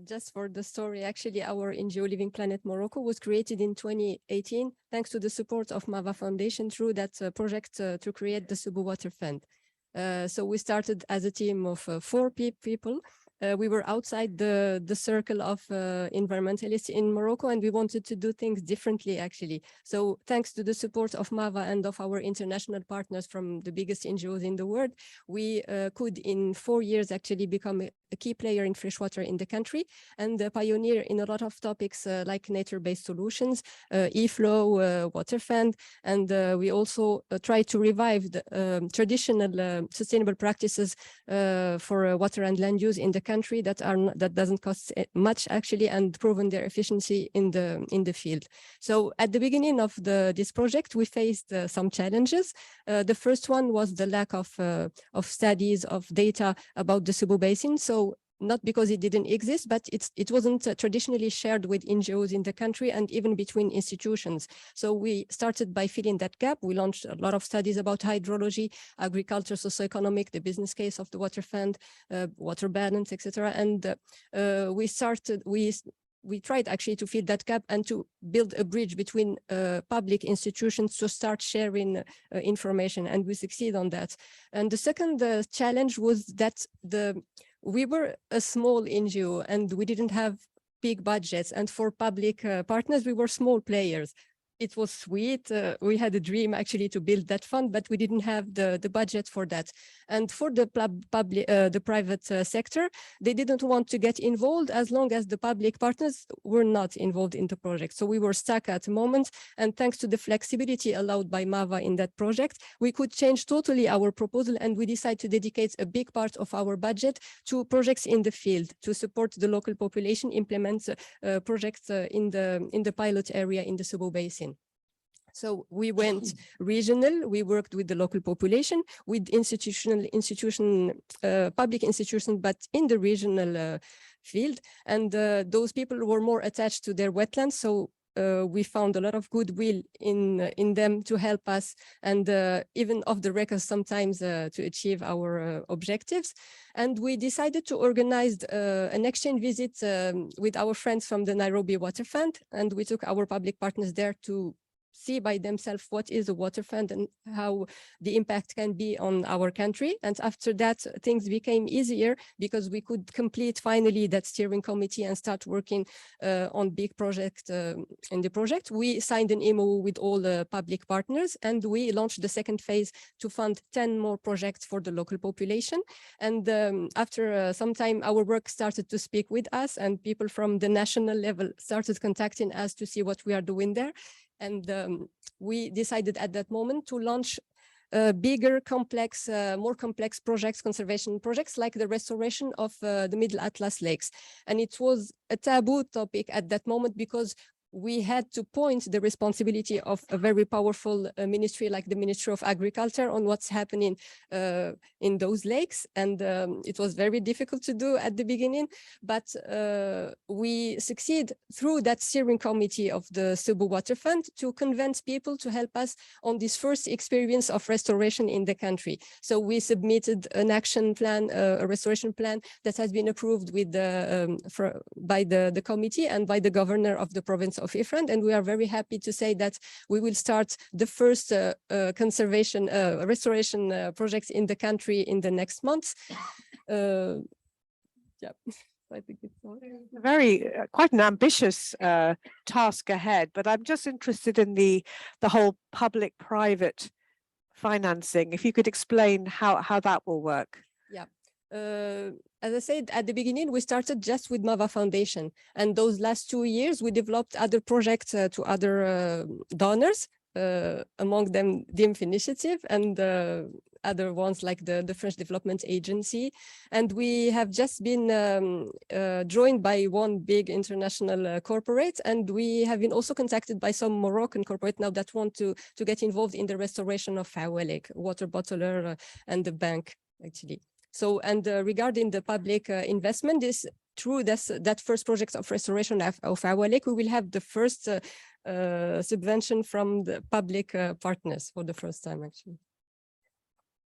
Just for the story, actually, our NGO Living Planet Morocco was created in 2018, thanks to the support of MAVA Foundation through that project to create the Cebu Water Fund. So we started as a team of 4 people, we were outside the circle of environmentalists in Morocco, and we wanted to do things differently, actually. So thanks to the support of MAVA and of our international partners from the biggest NGOs in the world, we could in 4 years actually become a key player in freshwater in the country and a pioneer in a lot of topics like nature-based solutions, e-flow, water fund, and we also try to revive the traditional sustainable practices for water and land use in the country that doesn't cost much actually, and proven their efficiency in the field. So at the beginning of this project, we faced some challenges. The first one was the lack of studies, of data about the Subu Basin. So not because it didn't exist, but it wasn't traditionally shared with NGOs in the country and even between institutions. So we started by filling that gap. We launched a lot of studies about hydrology, agriculture, socioeconomic, the business case of the water fund, water balance, etc. And we tried actually to fill that gap and to build a bridge between public institutions to start sharing information, and we succeed on that. And the second challenge was that we were a small NGO and we didn't have big budgets, and for public partners, we were small players. It was sweet. We had a dream actually to build that fund, but we didn't have the budget for that. And for the private sector, they didn't want to get involved as long as the public partners were not involved in the project. So we were stuck at the moment. And thanks to the flexibility allowed by MAVA in that project, we could change totally our proposal, and we decided to dedicate a big part of our budget to projects in the field to support the local population implement projects in the pilot area in the Subu Basin. So we went regional, we worked with the local population, with public institutions, but in the regional field. And those people were more attached to their wetlands. So we found a lot of goodwill in them to help us, and even off the record sometimes to achieve our objectives. And we decided to organize an exchange visit with our friends from the Nairobi Water Fund, and we took our public partners there to see by themselves what is a water fund and how the impact can be on our country. And after that, things became easier because we could complete finally that steering committee and start working on big projects in the project. We signed an MOU with all the public partners, and we launched the second phase to fund 10 more projects for the local population. And after some time, our work started to speak with us, and people from the national level started contacting us to see what we are doing there. And we decided at that moment to launch bigger, complex, more complex projects, conservation projects, like the restoration of the Middle Atlas lakes. And it was a taboo topic at that moment because we had to point the responsibility of a very powerful ministry like the Ministry of Agriculture on what's happening in those lakes. And it was very difficult to do at the beginning, but we succeed through that steering committee of the Subu Water Fund to convince people to help us on this first experience of restoration in the country. So we submitted an action plan, a restoration plan that has been approved with by the committee and by the governor of the province of Ifrane, and we are very happy to say that we will start the first conservation restoration projects in the country in the next months. Yeah, I think it's very quite an ambitious task ahead, but I'm just interested in the whole public-private financing. If you could explain how that will work. Yeah. As I said at the beginning, we started just with MAVA Foundation, and those last 2 years we developed other projects to other donors, among them DIMFE initiative and other ones like the French Development Agency. And we have just been joined by one big international corporate, and we have been also contacted by some Moroccan corporate now that want to get involved in the restoration of Aage Lake, water bottler and the bank actually. So, and regarding the public investment, this through that first project of restoration of Aage Lake, we will have the first subvention from the public partners for the first time, actually.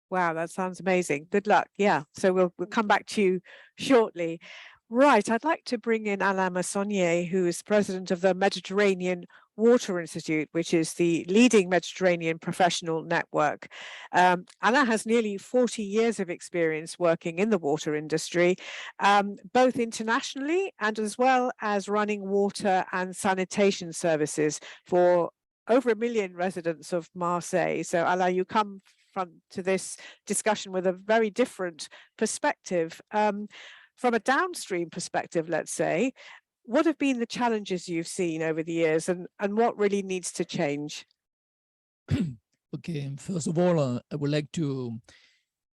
Wow, that sounds amazing. Good luck. Yeah, so we'll come back to you shortly. Right, I'd like to bring in Alain Massonnier, who is president of the Mediterranean Water Institute, which is the leading Mediterranean professional network. Alain has nearly 40 years of experience working in the water industry, both internationally and as well as running water and sanitation services for over 1 million residents of Marseille. So Alain, you come to this discussion with a very different perspective. From a downstream perspective, let's say, what have been the challenges you've seen over the years, and what really needs to change? Okay, first of all, I would like to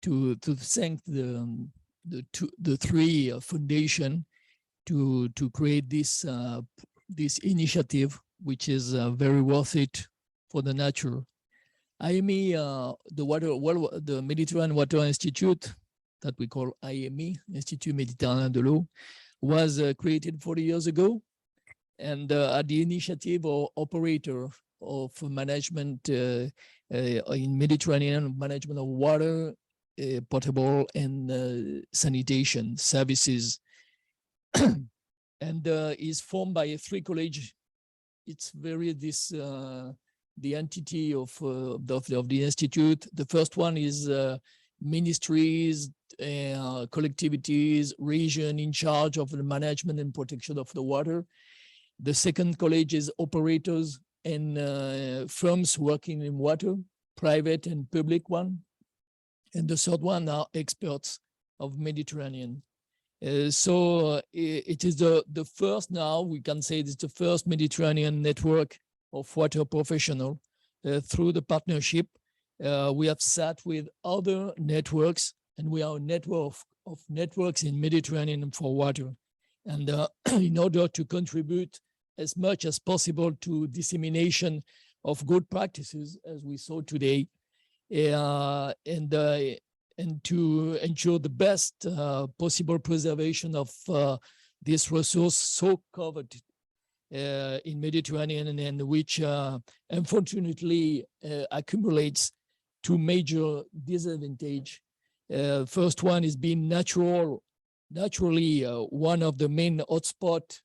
thank the three foundation to create this this initiative, which is very worth it for the nature. IME, the Mediterranean Water Institute, that we call IME, Institut Méditerranéen de l'Eau, was created 40 years ago, and at the initiative or operator of management in Mediterranean, management of water, potable and sanitation services, and is formed by three colleges. It's very the entity of the institute. The first one is ministries, collectivities, region in charge of the management and protection of the water. The second college is operators and firms working in water, private and public one. And the third one are experts of Mediterranean. So it is the first, now we can say it's the first Mediterranean network of water professional. Through the partnership, we have sat with other networks, and we are a network of networks in Mediterranean for water. And in order to contribute as much as possible to dissemination of good practices, as we saw today, and to ensure the best possible preservation of this resource so covered in Mediterranean, and which unfortunately accumulates two major disadvantages. First one is being naturally one of the main hotspots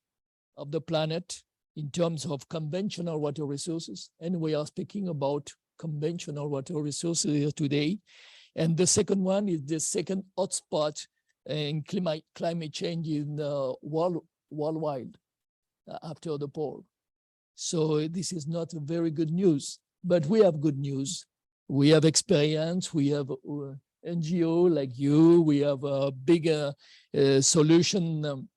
of the planet in terms of conventional water resources, and we are speaking about conventional water resources here today. And the second one is the second hotspot in climate change in worldwide after the pole. So this is not a very good news, but we have good news. We have experience, we have NGO like you, we have a bigger solution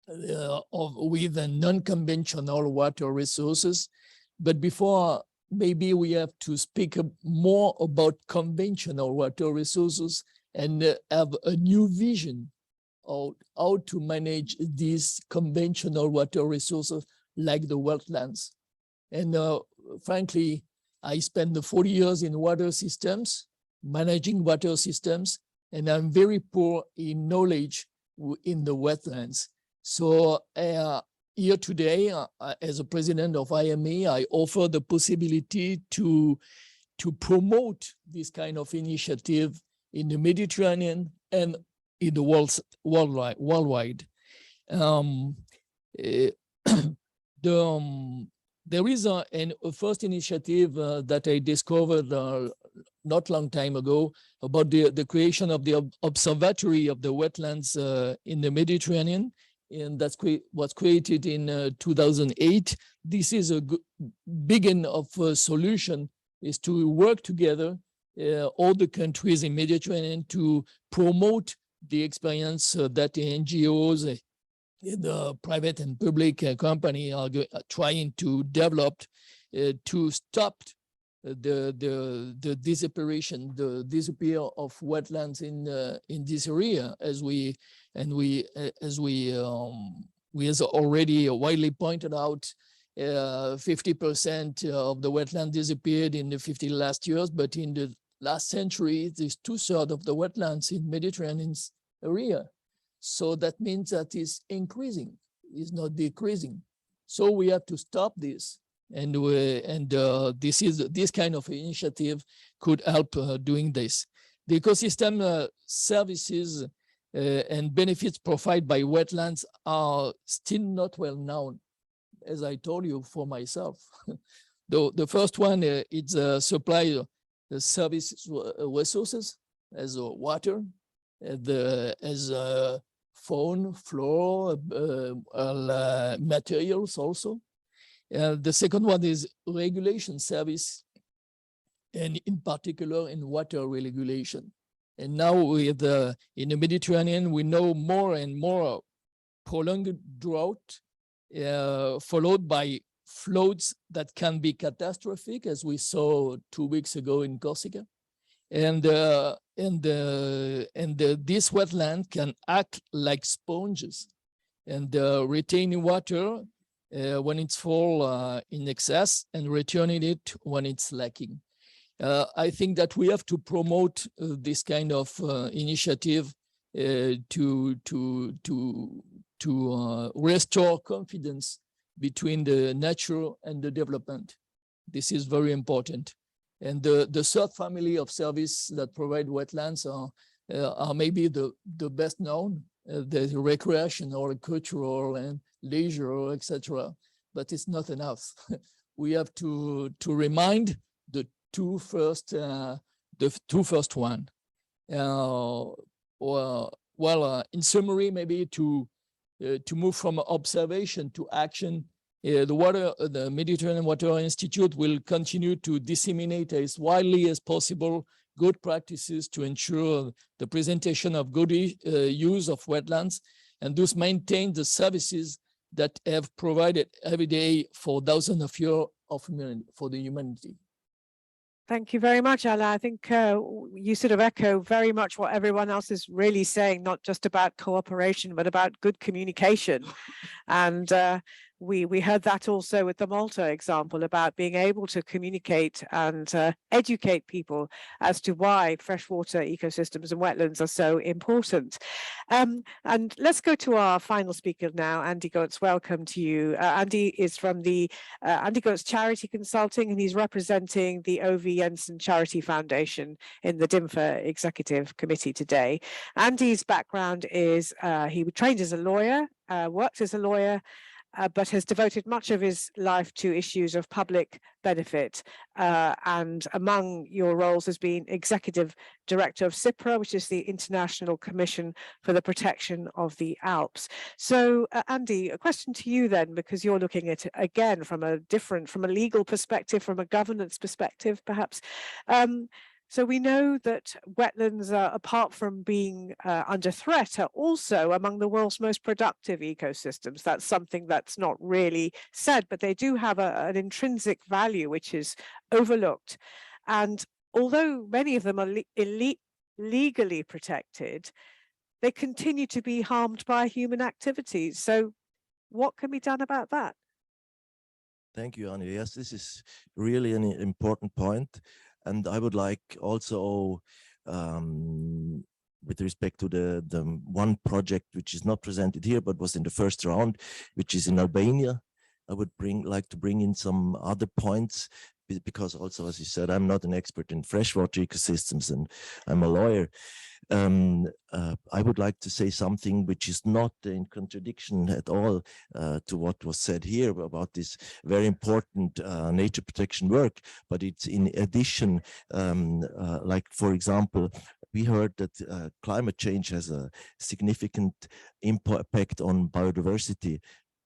with non-conventional water resources. But before, maybe we have to speak more about conventional water resources and have a new vision of how to manage these conventional water resources like the wetlands. And frankly, I spent the 40 years in water systems, managing water systems, and I'm very poor in knowledge in the wetlands. So here today, as a president of IME, I offer the possibility to promote this kind of initiative in the Mediterranean and in the worldwide. There is a first initiative that I discovered not long time ago about the creation of the observatory of the wetlands in the Mediterranean, and that was created in 2008. This is a big enough solution, is to work together, all the countries in Mediterranean, to promote the experience that the NGOs, the private and public company are trying to develop to stop the disappear of wetlands in this area, as already widely pointed out. 50% of the wetland disappeared in the 50 last years, but in the last century, there's 2/3 of the wetlands in Mediterranean area. So that means that it's increasing, it's not decreasing. So we have to stop this. And this kind of initiative could help doing this. The ecosystem services and benefits provided by wetlands are still not well known, as I told you for myself. The first one is supply service resources as water, as fauna, flora, materials also. The second one is regulation service, and in particular in water regulation. And now with in the Mediterranean, we know more and more prolonged drought followed by floods that can be catastrophic, as we saw 2 weeks ago in Corsica. And this wetland can act like sponges and retaining water when it's full in excess and returning it when it's lacking. I think that we have to promote this kind of initiative to restore confidence between the nature and the development. This is very important. And the third family of service that provide wetlands are maybe the best known, the recreational, cultural, and leisure, etc. But it's not enough. We have to remind the two first one. In summary, maybe to move from observation to action, the Mediterranean Water Institute will continue to disseminate as widely as possible good practices to ensure the presentation of good use of wetlands, and thus maintain the services that have provided every day for thousands of years for the humanity. Thank you very much, Alain. I think you sort of echo very much what everyone else is really saying, not just about cooperation, but about good communication. And we heard that also with the Malta example about being able to communicate and educate people as to why freshwater ecosystems and wetlands are so important. And let's go to our final speaker now, Andy Goetz. Welcome to you. Andy is from the Andy Goetz Charity Consulting, and he's representing the Jensen Charity Foundation in the DIMFE Executive Committee today. Andy's background is he trained as a lawyer, worked as a lawyer, but has devoted much of his life to issues of public benefit. And among your roles has been Executive Director of CIPRA, which is the International Commission for the Protection of the Alps. So Andy, a question to you then, because you're looking at it again from a legal perspective, from a governance perspective, perhaps. So we know that wetlands, apart from being under threat, are also among the world's most productive ecosystems. That's something that's not really said, but they do have an intrinsic value which is overlooked. And although many of them are legally protected, they continue to be harmed by human activities. So what can be done about that? Thank you, Anya. Yes, this is really an important point. And I would like also, with respect to the one project which is not presented here, but was in the first round, which is in Albania, I would like to bring in some other points, because also, as you said, I'm not an expert in freshwater ecosystems and I'm a lawyer. I would like to say something which is not in contradiction at all to what was said here about this very important nature protection work, but it's in addition, like, for example, we heard that climate change has a significant impact on biodiversity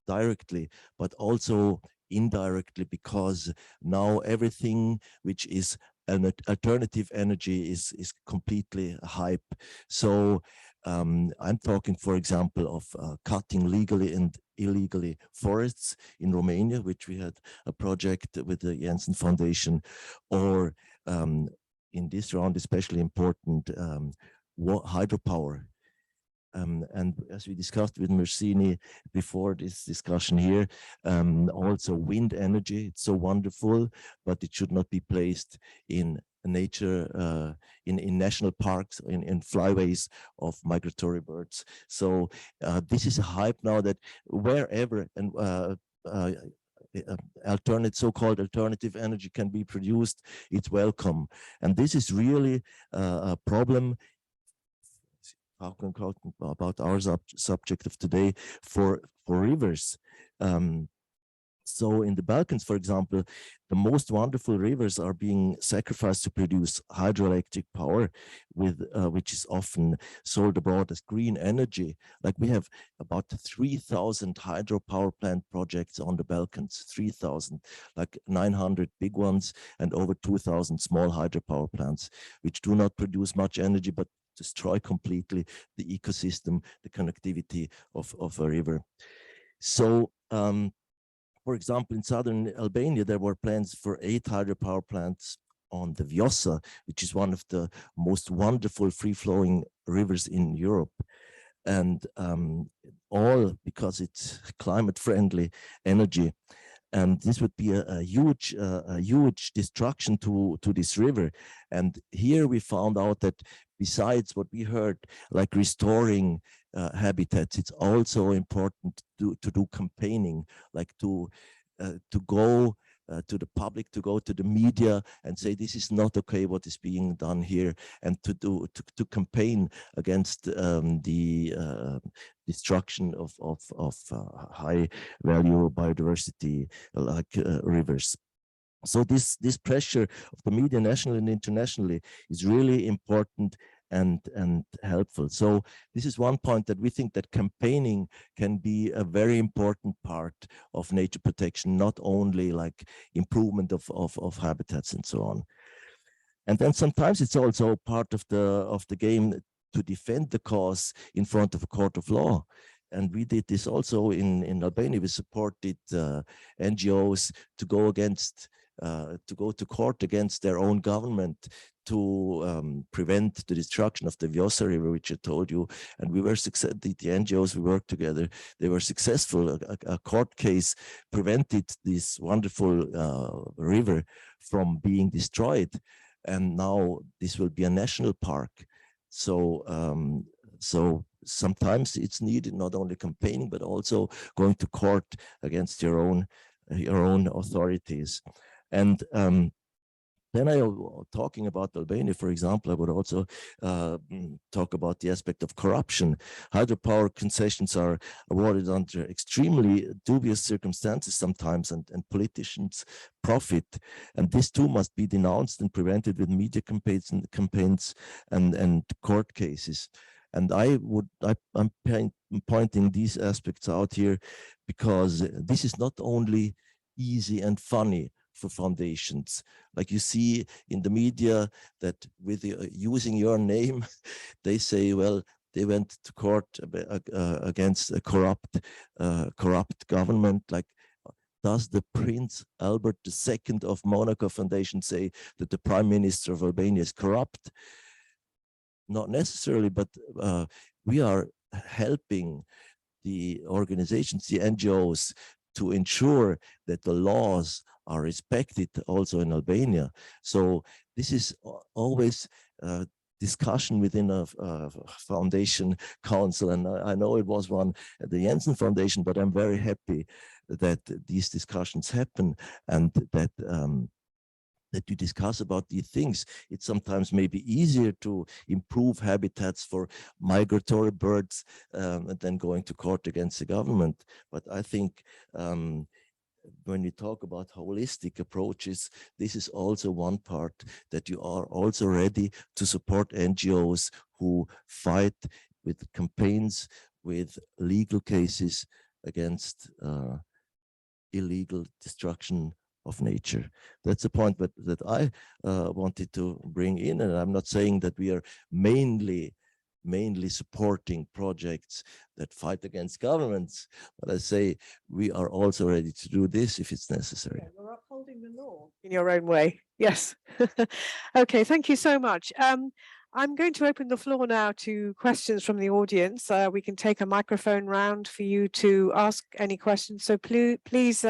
directly, but also indirectly, because now everything which is an alternative energy is completely hype. So I'm talking, for example, of cutting legally and illegally forests in Romania, which we had a project with the Jensen Foundation, or in this round, especially important, hydropower. And as we discussed with Mersini before this discussion here, also wind energy, it's so wonderful, but it should not be placed in nature, in national parks, in flyways of migratory birds. So this is a hype now that wherever and so-called alternative energy can be produced, it's welcome. And this is really a problem about our subject of today for rivers. So in the Balkans, for example, the most wonderful rivers are being sacrificed to produce hydroelectric power, which is often sold abroad as green energy. Like we have about 3,000 hydropower plant projects on the Balkans, 3,000, like 900 big ones and over 2,000 small hydropower plants, which do not produce much energy, but destroy completely the ecosystem, the connectivity of a river. So, for example, in southern Albania, there were plans for 8 hydropower plants on the Vjosa, which is one of the most wonderful free-flowing rivers in Europe. And all because it's climate-friendly energy. And this would be a huge destruction to this river. And here we found out that besides what we heard, like restoring habitats, it's also important to do campaigning, like to go to the public, to go to the media and say this is not okay what is being done here, and to campaign against the destruction of high value biodiversity like rivers. So this pressure of the media nationally and internationally is really important and helpful. So this is one point that we think that campaigning can be a very important part of nature protection, not only like improvement of habitats and so on. And then sometimes it's also part of the game to defend the cause in front of a court of law. And we did this also in Albania. We supported NGOs to go to court against their own government to prevent the destruction of the Vjosa River, which I told you. And we were successful. The NGOs we worked together, they were successful. A court case prevented this wonderful river from being destroyed, and now this will be a national park. So so sometimes it's needed not only campaigning but also going to court against your own authorities. And then talking about Albania, for example, I would also talk about the aspect of corruption. Hydropower concessions are awarded under extremely dubious circumstances sometimes, and politicians profit. And this too must be denounced and prevented with media campaigns and court cases. And I'm pointing these aspects out here because this is not only easy and funny for foundations. Like you see in the media that with using your name, they say, well, they went to court against a corrupt government. Like, does the Prince Albert II of Monaco Foundation say that the Prime Minister of Albania is corrupt? Not necessarily, but we are helping the organizations, the NGOs, to ensure that the laws are respected also in Albania. So this is always discussion within a foundation council, and I know it was one at the Jensen Foundation, but I'm very happy that these discussions happen and that that you discuss about these things. It's sometimes maybe easier to improve habitats for migratory birds than going to court against the government. But I think when we talk about holistic approaches, this is also one part that you are also ready to support NGOs who fight with campaigns, with legal cases against illegal destruction of nature. That's a point that I wanted to bring in, and I'm not saying that we are mainly supporting projects that fight against governments, but I say we are also ready to do this if it's necessary. Yeah, you're upholding the law in your own way. Yes. Okay, thank you so much. I'm going to open the floor now to questions from the audience. We can take a microphone round for you to ask any questions. So please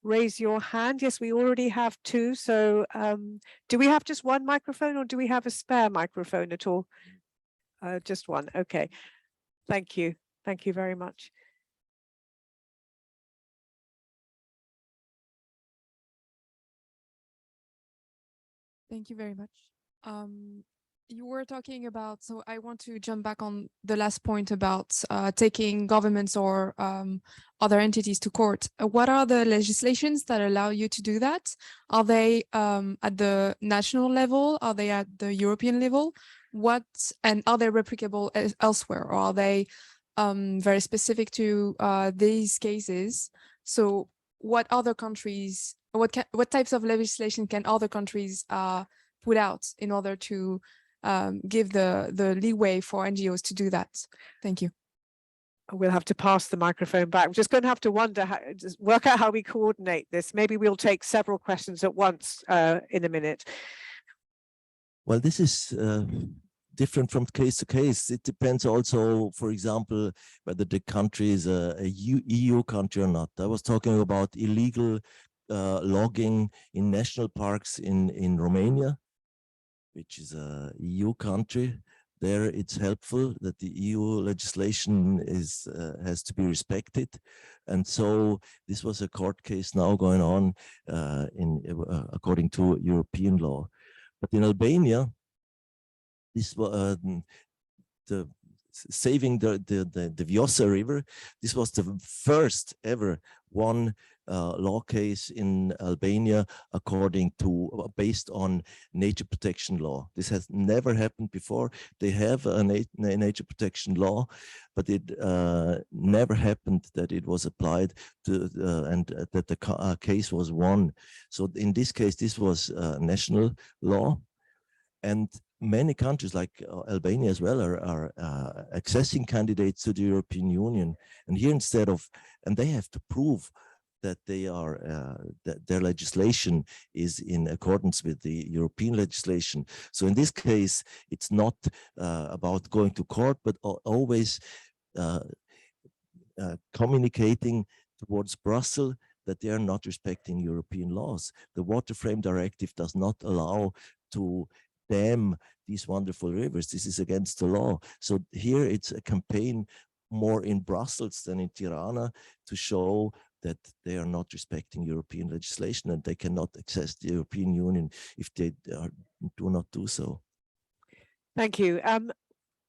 raise your hand. Yes, we already have 2. So do we have just one microphone, or do we have a spare microphone at all? Just one. Okay. Thank you. Thank you very much. Thank you very much. you were talking about, so I want to jump back on the last point about taking governments or other entities to court. What are the legislations that allow you to do that? Are they at the national level? Are they at the European level? And are they replicable elsewhere, or are they very specific to these cases? So what other countries, what types of legislation can other countries put out in order to give the leeway for NGOs to do that? Thank you. We'll have to pass the microphone back. We're just going to have to just work out how we coordinate this. Maybe we'll take several questions at once in a minute. Well, this is different from case to case. It depends also, for example, whether the country is a EU country or not. I was talking about illegal logging in national parks in Romania, which is a EU country. There it's helpful that the EU legislation has to be respected. And so this was a court case now going on according to European law. But in Albania, this was saving the Vjosa River. This was the first ever one law case in Albania based on nature protection law. This has never happened before. They have a nature protection law, but it never happened that it was applied to and that the case was won. So in this case, this was national law, and many countries like Albania as well are accessing candidates to the European Union. And here and they have to prove that they are that their legislation is in accordance with the European legislation. So in this case, it's not about going to court, but always communicating towards Brussels that they are not respecting European laws. The Water Frame Directive does not allow to dam these wonderful rivers. This is against the law. So here it's a campaign more in Brussels than in Tirana to show that they are not respecting European legislation and they cannot access the European Union if they do not do so. Thank you.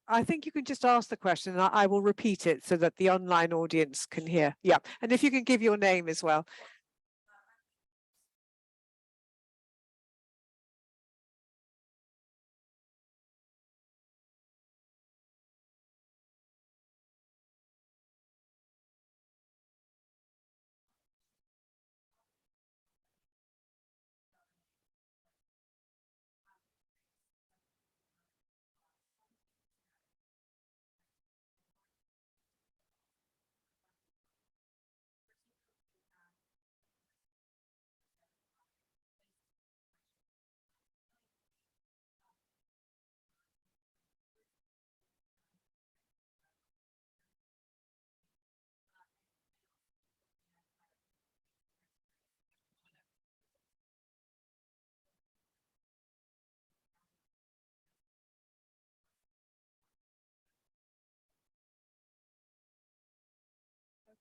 I think you can just ask the question and I will repeat it so that the online audience can hear. Yeah, and if you can give your name as well.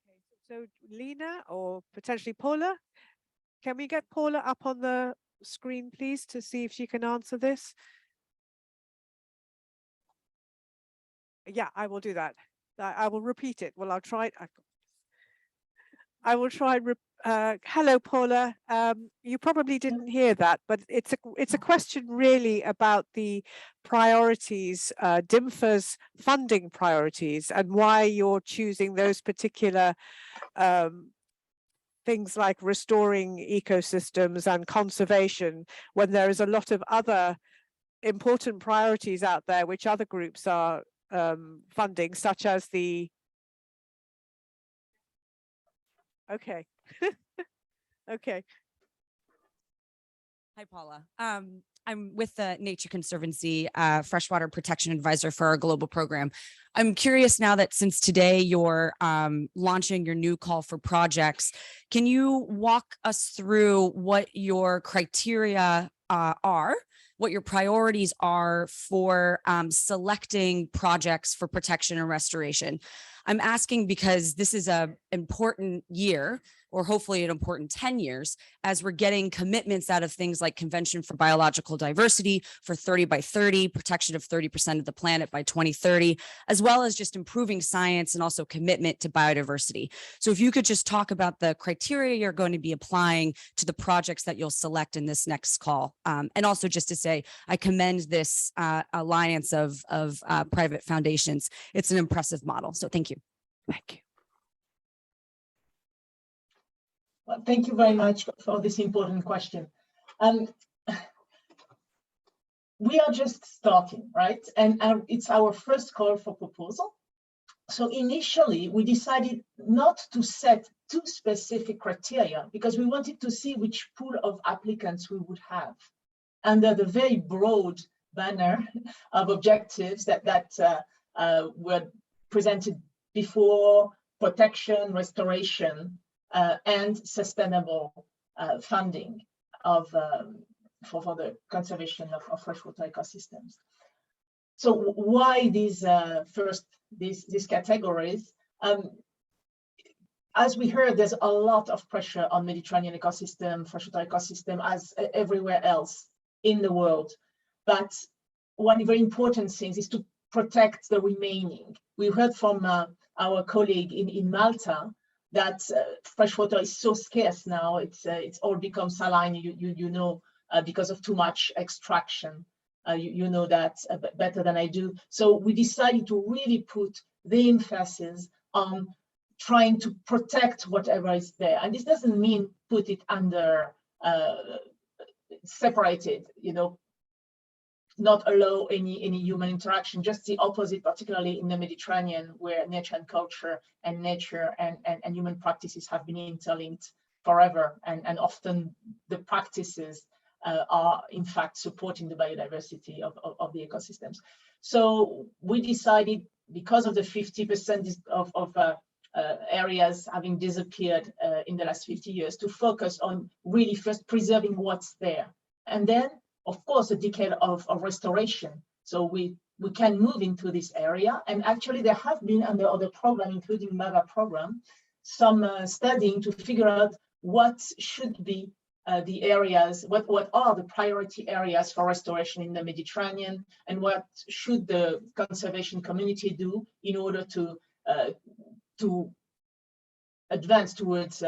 Okay, so Lena or potentially Paula, can we get Paula up on the screen, please, to see if she can answer this? Yeah, I will do that. I will repeat it. Well, I'll try. I will try. Hello, Paula. You probably didn't hear that, but it's a question really about the priorities, DIMFE's funding priorities, and why you're choosing those particular things like restoring ecosystems and conservation when there is a lot of other important priorities out there which other groups are funding, such as the okay. Okay. Hi, Paula. I'm with the Nature Conservancy, freshwater protection advisor for our global program. I'm curious now that since today you're launching your new call for projects, can you walk us through what your criteria are what your priorities are for selecting projects for protection and restoration. I'm asking because this is an important year, or hopefully an important 10 years, as we're getting commitments out of things like Convention for Biological Diversity for 30 by 30, protection of 30% of the planet by 2030, as well as just improving science and also commitment to biodiversity. So if you could just talk about the criteria you're going to be applying to the projects that you'll select in this next call. And also just to say, I commend this alliance of private foundations. It's an impressive model. So thank you. Thank you. Well, thank you very much for this important question. We are just starting, right? And it's our first call for proposal. So initially, we decided not to set too specific criteria because we wanted to see which pool of applicants we would have under the very broad banner of objectives that were presented before: protection, restoration, and sustainable funding of for the conservation of freshwater ecosystems. So why these these categories? As we heard, there's a lot of pressure on Mediterranean ecosystem, freshwater ecosystem, as everywhere else in the world. But one very important thing is to protect the remaining. We heard from our colleague in Malta that freshwater is so scarce now. It's all become saline. You know, because of too much extraction. You know that better than I do. So we decided to really put the emphasis on trying to protect whatever is there. And this doesn't mean put it under separated, you know, not allow any human interaction, just the opposite, particularly in the Mediterranean, where nature and culture and nature and human practices have been interlinked forever. And often the practices are in fact supporting the biodiversity of the ecosystems. So we decided, because of the 50% of areas having disappeared in the last 50 years, to focus on really first preserving what's there. And then, of course, a decade of restoration. So we can move into this area. And actually there have been under other programs, including MAVA program, some studying to figure out what should be the areas, what are the priority areas for restoration in the Mediterranean, and what should the conservation community do in order to advance towards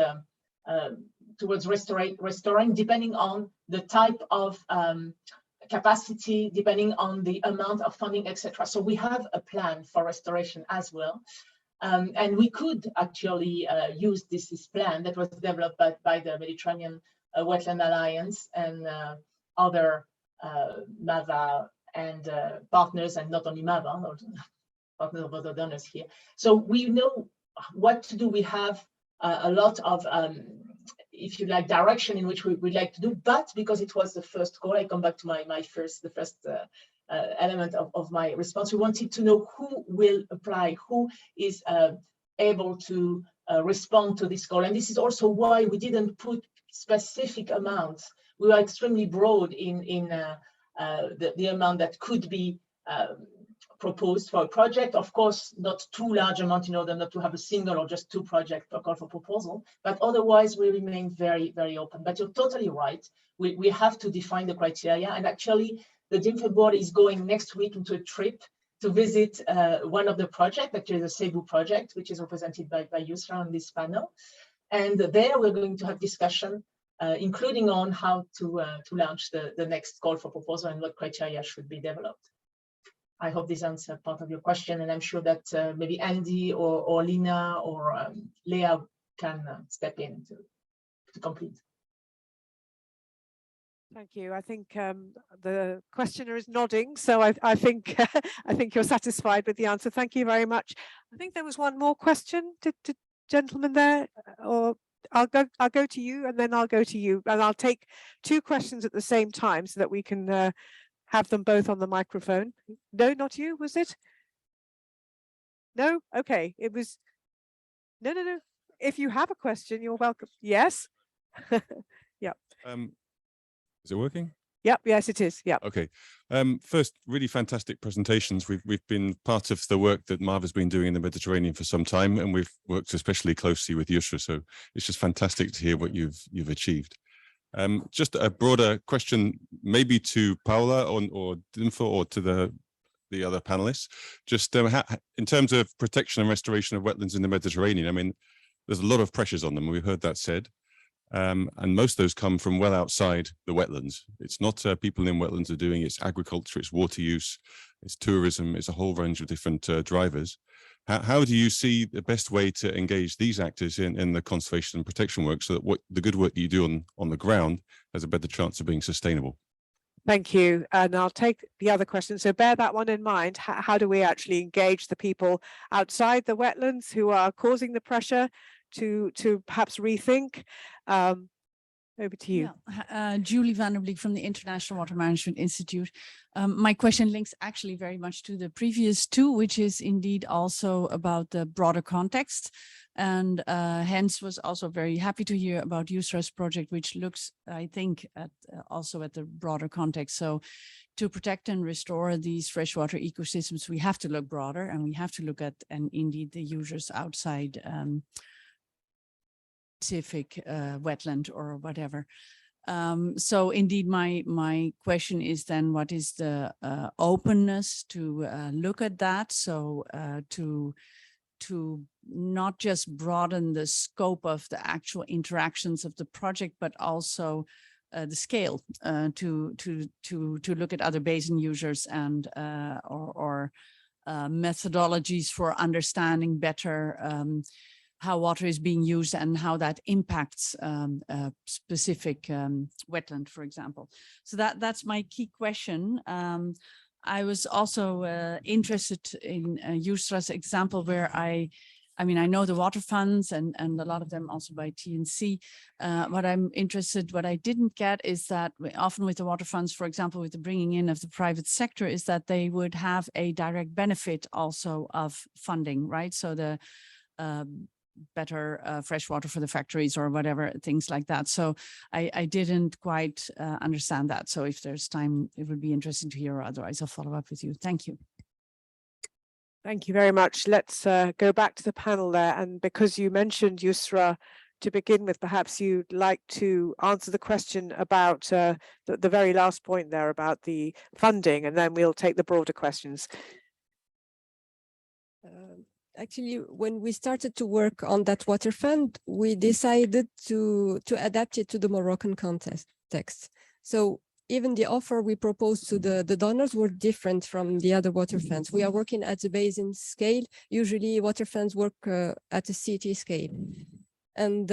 restoring, depending on the type of capacity, depending on the amount of funding, etc. So we have a plan for restoration as well. And we could actually use this plan that was developed by the Mediterranean Wetland Alliance and other MAVA and partners, and not only MAVA, partners of other donors here. So we know what to do. We have a lot of, if you like, direction in which we'd like to do, but because it was the first call, I come back to the first element of my response. We wanted to know who will apply, who is able to respond to this call. And this is also why we didn't put specific amounts. We were extremely broad in the amount that could be proposed for a project. Of course, not too large amount in order not to have a single or just two projects per call for proposal, but otherwise we remain very, very open. But you're totally right. We have to define the criteria. And actually, the DIMFE board is going next week into a trip to visit one of the projects, actually the Cebu project, which is represented by Yusra on this panel. And there we're going to have discussion, including on how to launch the next call for proposal and what criteria should be developed. I hope this answers part of your question, and I'm sure that maybe Andy or Lina or Leah can step in to complete. Thank you. I think the questioner is nodding, so I think I think you're satisfied with the answer. Thank you very much. I think there was one more question. Did gentleman there, or I'll go to you, and then I'll go to you, and I'll take two questions at the same time so that we can have them both on the microphone. No, not you, was it? No? Okay, it was, no. If you have a question, you're welcome. Yes? Yeah. Is it working? Yep, yes, it is. Yep. Okay. First, really fantastic presentations. We've been part of the work that MAVA's been doing in the Mediterranean for some time, and we've worked especially closely with Yusra. So it's just fantastic to hear what you've achieved. Just a broader question, maybe to Paula or DIMFE or to the other panelists. Just in terms of protection and restoration of wetlands in the Mediterranean, I mean, there's a lot of pressures on them. We've heard that said. And most of those come from well outside the wetlands. It's not people in wetlands are doing, it's agriculture, it's water use, it's tourism, it's a whole range of different drivers. How do you see the best way to engage these actors in the conservation and protection work so that the good work that you do on the ground has a better chance of being sustainable? Thank you. And I'll take the other question. So bear that one in mind. How do we actually engage the people outside the wetlands who are causing the pressure to perhaps rethink? Over to you. Yeah. Julie van der Bleek from the International Water Management Institute. My question links actually very much to the previous two, which is indeed also about the broader context. And hence was also very happy to hear about Yusra's project, which looks, I think, at also at the broader context. So to protect and restore these freshwater ecosystems, we have to look broader, and we have to look at, and indeed the users outside specific wetland or whatever. So indeed, my question is then, what is the openness to look at that? So to not just broaden the scope of the actual interactions of the project, but also the scale to look at other basin users and or methodologies for understanding better how water is being used and how that impacts a specific wetland, for example. So that's my key question. I was also interested in Yusra's example where I mean, I know the water funds and a lot of them also by TNC. What I'm interested, what I didn't get is that often with the water funds, for example, with the bringing in of the private sector, is that they would have a direct benefit also of funding, right? So the better fresh water for the factories or whatever, things like that. So I didn't quite understand that. So if there's time, it would be interesting to hear, otherwise I'll follow up with you. Thank you. Thank you very much. Let's go back to the panel there. And because you mentioned Yusra to begin with, perhaps you'd like to answer the question about the very last point there about the funding, and then we'll take the broader questions. Actually, when we started to work on that water fund, we decided to adapt it to the Moroccan context. So even the offer we proposed to the donors were different from the other water funds. We are working at the basin scale. Usually water funds work at a city scale. And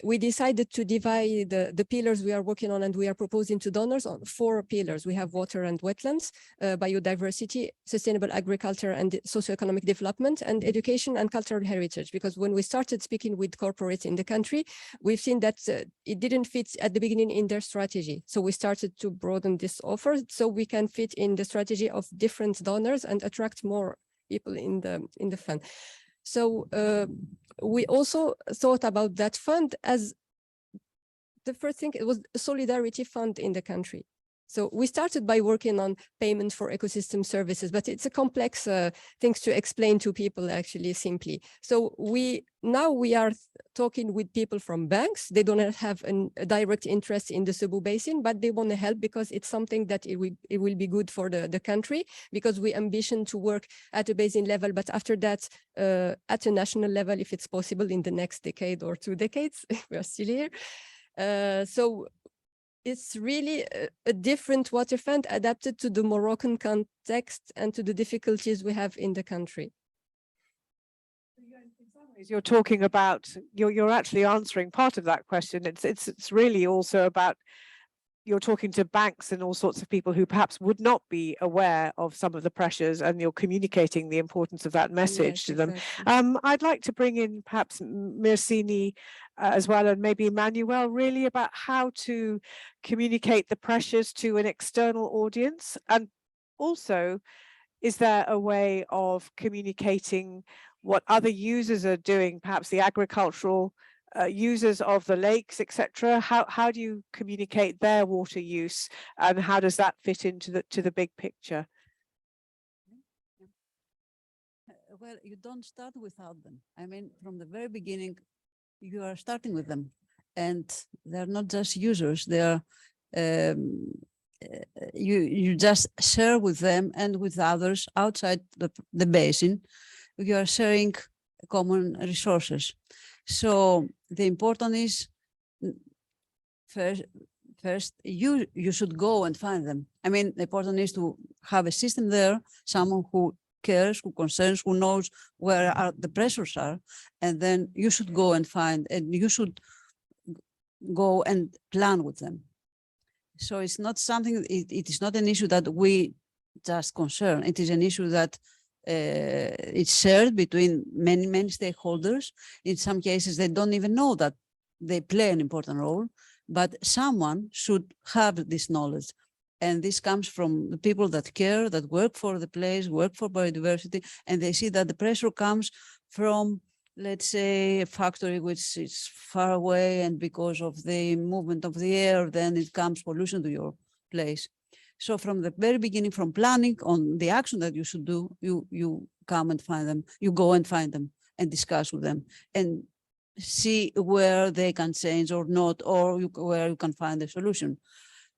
we decided to divide the pillars we are working on and we are proposing to donors on 4 pillars. We have water and wetlands, biodiversity, sustainable agriculture and socioeconomic development, and education and cultural heritage. Because when we started speaking with corporates in the country, we've seen that it didn't fit at the beginning in their strategy. So we started to broaden this offer so we can fit in the strategy of different donors and attract more people in the fund. So we also thought about that fund as the first thing, it was a solidarity fund in the country. So we started by working on payment for ecosystem services, but it's a complex thing to explain to people actually simply. So now we are talking with people from banks. They don't have a direct interest in the Cebu Basin, but they want to help because it's something that it will be good for the country, because we ambition to work at a basin level, but after that at a national level, if it's possible in the next decade or 2 decades, we are still here. So it's really a different water fund adapted to the Moroccan context and to the difficulties we have in the country. You're talking about, you're actually answering part of that question. It's really also about, you're talking to banks and all sorts of people who perhaps would not be aware of some of the pressures, and you're communicating the importance of that message to them. I'd like to bring in perhaps Mirsini as well, and maybe Emmanuel, really about how to communicate the pressures to an external audience. And also, is there a way of communicating what other users are doing, perhaps the agricultural users of the lakes, etc.? How do you communicate their water use, and how does that fit into the big picture? Well, you don't start without them. I mean, from the very beginning, you are starting with them, and they're not just users. They are you just share with them and with others outside the basin. You are sharing common resources. So the important is first you should go and find them. I mean, the important is to have a system there, someone who cares, who concerns, who knows where the pressures are, and then you should go and find, and you should go and plan with them. So it's not something, it is not an issue that we just concern. It is an issue that it's shared between many stakeholders. In some cases, they don't even know that they play an important role, but someone should have this knowledge. And this comes from the people that care, that work for the place, work for biodiversity, and they see that the pressure comes from, let's say, a factory which is far away, and because of the movement of the air, then it comes pollution to your place. So from the very beginning, from planning on the action that you should do, you come and find them, you go and find them and discuss with them and see where they can change or not, or where you can find a solution.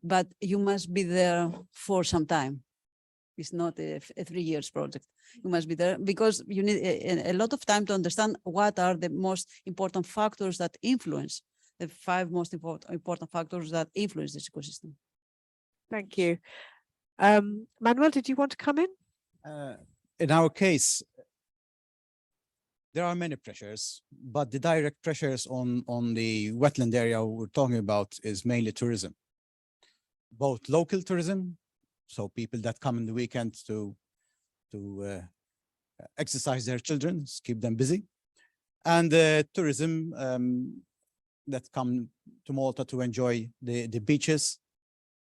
But you must be there for some time. It's not a 3 years project. You must be there because you need a lot of time to understand what are the most important factors that influence, the 5 most important factors that influence this ecosystem. Thank you. Manuel, did you want to come in? In our case, there are many pressures, but the direct pressures on the wetland area we're talking about is mainly tourism. Both local tourism, so people that come in the weekend to exercise their children, keep them busy, and tourism that come to Malta to enjoy the beaches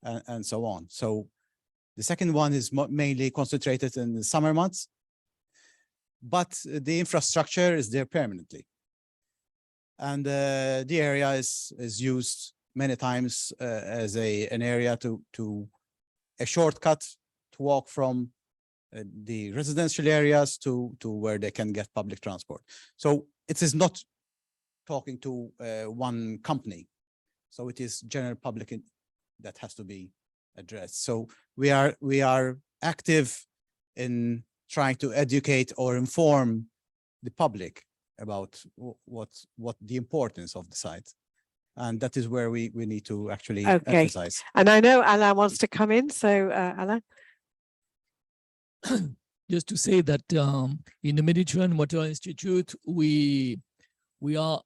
and so on. So the second one is mainly concentrated in the summer months, but the infrastructure is there permanently. And the area is used many times as an area to a shortcut to walk from the residential areas to where they can get public transport. So it is not talking to one company. So it is general public that has to be addressed. So we are active in trying to educate or inform the public about what the importance of the site. And that is where we need to actually emphasize. And I know Alain wants to come in. So Alain. Just to say that in the Mediterranean Water Institute, we are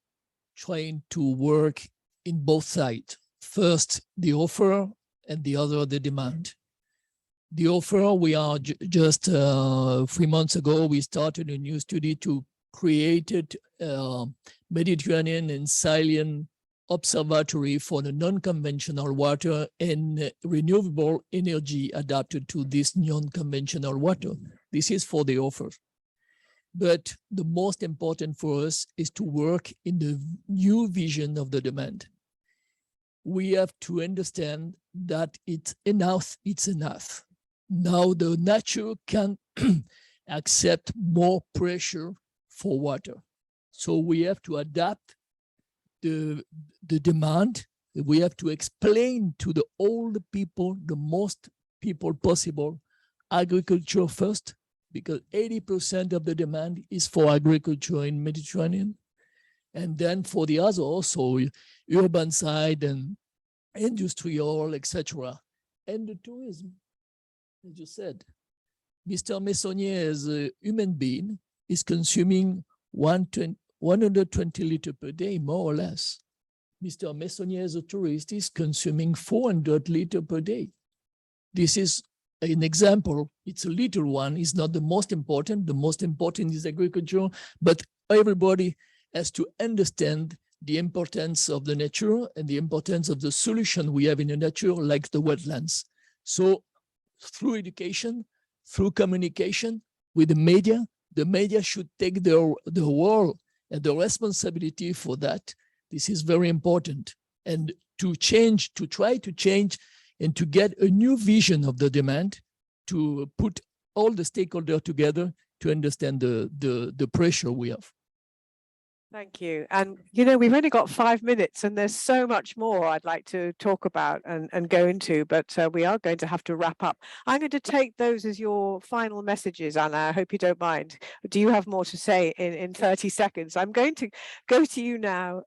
trying to work in both sides. First, the offer, and the other, the demand. The offer, we are just 3 months ago, we started a new study to create Mediterranean and Sicilian observatory for the non-conventional water and renewable energy adapted to this non-conventional water. This is for the offer. But the most important for us is to work in the new vision of the demand. We have to understand that it's enough. Now the nature can accept more pressure for water. So we have to adapt the demand. We have to explain to all the people, the most people possible, agriculture first, because 80% of the demand is for agriculture in Mediterranean. And then for the other also, urban side and industrial, etc. And the tourism, as you said. Mr. Messonnier, as a human being, is consuming 120 liters per day, more or less. Mr. Messonnier, as a tourist, is consuming 400 liters per day. This is an example. It's a little one. It's not the most important. The most important is agriculture, but everybody has to understand the importance of the nature and the importance of the solution we have in the nature, like the wetlands. So through education, through communication with the media should take the role and the responsibility for that This is very important. And to try to change and to get a new vision of the demand, to put all the stakeholders together to understand the pressure we have. Thank you. And, you know, we've only got 5 minutes and there's so much more I'd like to talk about and go into, but we are going to have to wrap up. I'm going to take those as your final messages, Anna. I hope you don't mind. Do you have more to say in 30 seconds? I'm going to go to you now,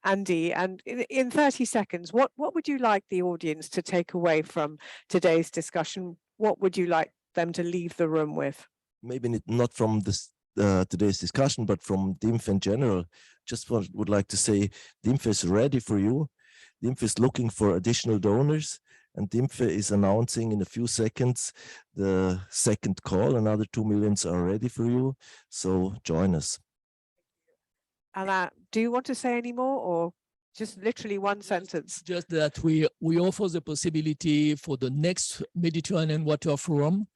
Andy, and in 30 seconds, what would you like the audience to take away from today's discussion? What would you like them to leave the room with? Maybe not from this today's discussion, but from DIMFE in general. Just would like to say DIMFE is ready for you. DIMFE is looking for additional donors, and DIMFE is announcing in a few seconds the second call. Another 2 million are ready for you, so join us. Anna, do you want to say any more, or just literally one sentence? Just that we offer the possibility for the next Mediterranean Water Forum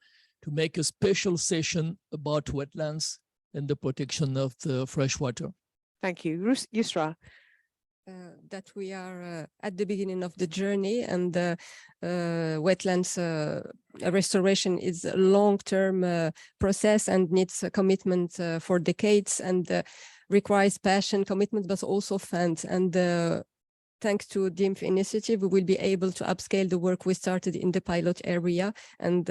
to make a special session about wetlands and the protection of the fresh water. Thank you. Yusra. That we are at the beginning of the journey, and wetlands restoration is a long-term process and needs a commitment for decades, and requires passion, commitment, but also funds. And thanks to DIMFE initiative, we will be able to upscale the work we started in the pilot area and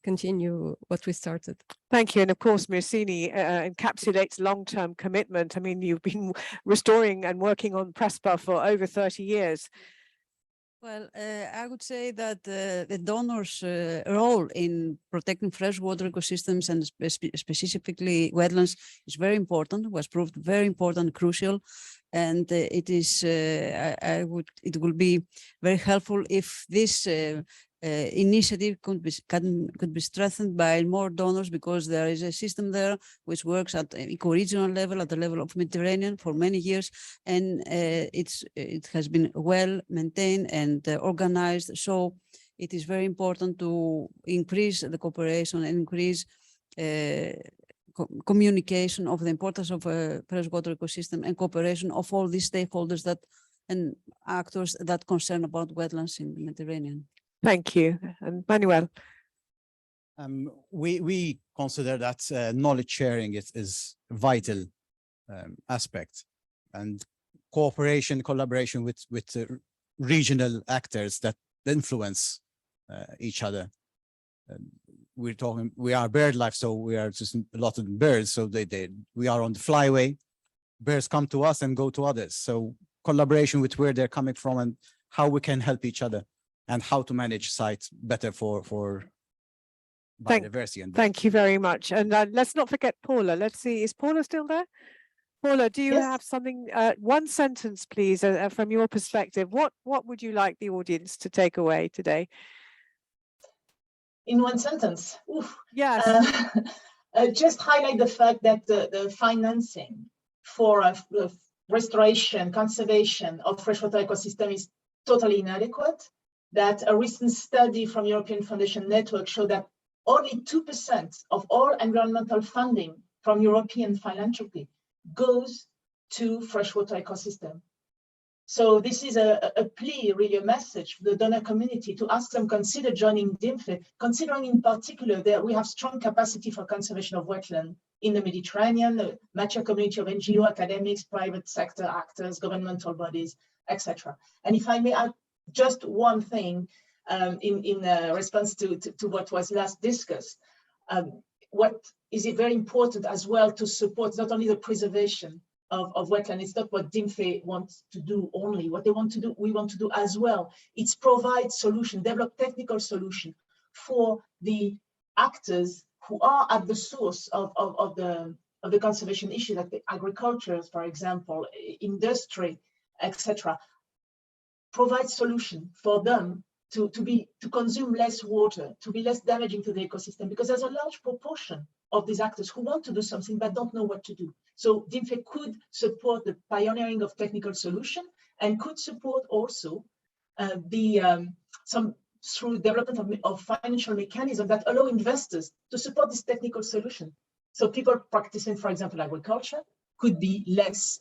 continue what we started. Thank you. And of course, Myrsini encapsulates long-term commitment. I mean, you've been restoring and working on Prespa for over 30 years. Well, I would say that the donors' role in protecting freshwater ecosystems and specifically wetlands is very important, was proved very important, crucial. And it is, it will be very helpful if this initiative could be strengthened by more donors, because there is a system there which works at eco-regional level, at the level of Mediterranean for many years, and it has been well maintained and organized. So it is very important to increase the cooperation and increase communication of the importance of a freshwater ecosystem and cooperation of all these stakeholders and actors that concern about wetlands in the Mediterranean. Thank you. And Manuel. We consider that knowledge sharing is a vital aspect, and cooperation, collaboration with regional actors that influence each other. We are bird life, so we are just a lot of birds. So we are on the flyway. Birds come to us and go to others. So collaboration with where they're coming from and how we can help each other, and how to manage sites better for biodiversity. Thank you very much. And let's not forget Paula. Let's see, is Paula still there? Paula, do you have something, one sentence, please, from your perspective? What would you like the audience to take away today? In one sentence? Oof. Yes. Just highlight the fact that the financing for restoration, conservation of freshwater ecosystem is totally inadequate. That a recent study from European Foundation Network showed that only 2% of all environmental funding from European philanthropy goes to freshwater ecosystem. So this is a plea, really a message for the donor community to ask them consider joining DIMFE, considering in particular that we have strong capacity for conservation of wetland in the Mediterranean, a mature community of NGO, academics, private sector actors, governmental bodies, etc. And if I may add just one thing in response to what was last discussed, what is it very important as well to support not only the preservation of wetland. It's not what DIMFE wants to do only. What they want to do, we want to do as well. It's provide solution, develop technical solution for the actors who are at the source of the conservation issue, like the agriculture, for example, industry, etc. Provide solution for them to consume less water, to be less damaging to the ecosystem, because there's a large proportion of these actors who want to do something but don't know what to do. So DIMFE could support the pioneering of technical solution and could support also through development of financial mechanisms that allow investors to support this technical solution. So people practicing, for example, agriculture could be less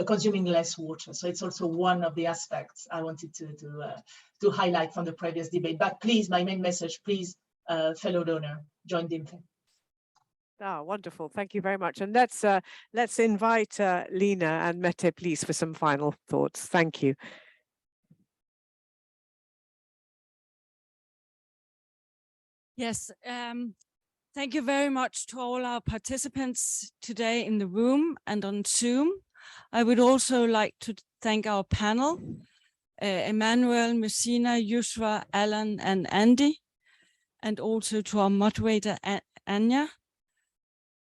consuming less water. So it's also one of the aspects I wanted to highlight from the previous debate. But please, my main message, please, fellow donor, join DIMFE. Ah, wonderful. Thank you very much. And let's invite Lina and Mette, please, for some final thoughts. Thank you. Yes, thank you very much to all our participants today in the room and on Zoom. I would also like to thank our panel, Emmanuel, Messina, Yusra, Alan, and Andy, and also to our moderator, Anya.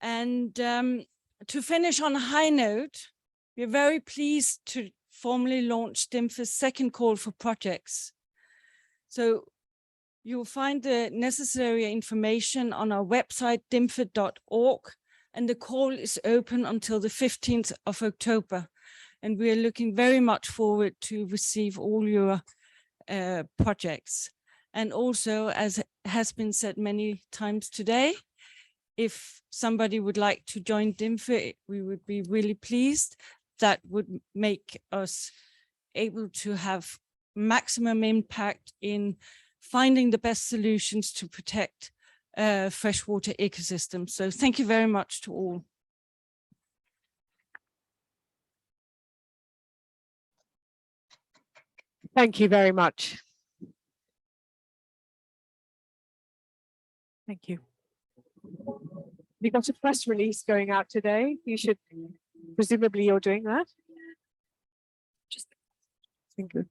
And to finish on a high note, we're very pleased to formally launch DIMFE's second call for projects. So you'll find the necessary information on our website, dimfe.org, and the call is open until the 15th of October. And we are looking very much forward to receive all your projects. And also, as has been said many times today, if somebody would like to join DIMFE, we would be really pleased. That would make us able to have maximum impact in finding the best solutions to protect freshwater ecosystems. So thank you very much to all. Thank you very much. Thank you. We got a press release going out today. You should, presumably you're doing that. Thank you.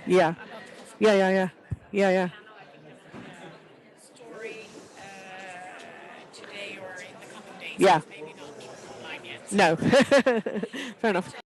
Yeah. Yeah. Today or in the coming days. Yeah. Maybe not online yet. No. Fair enough.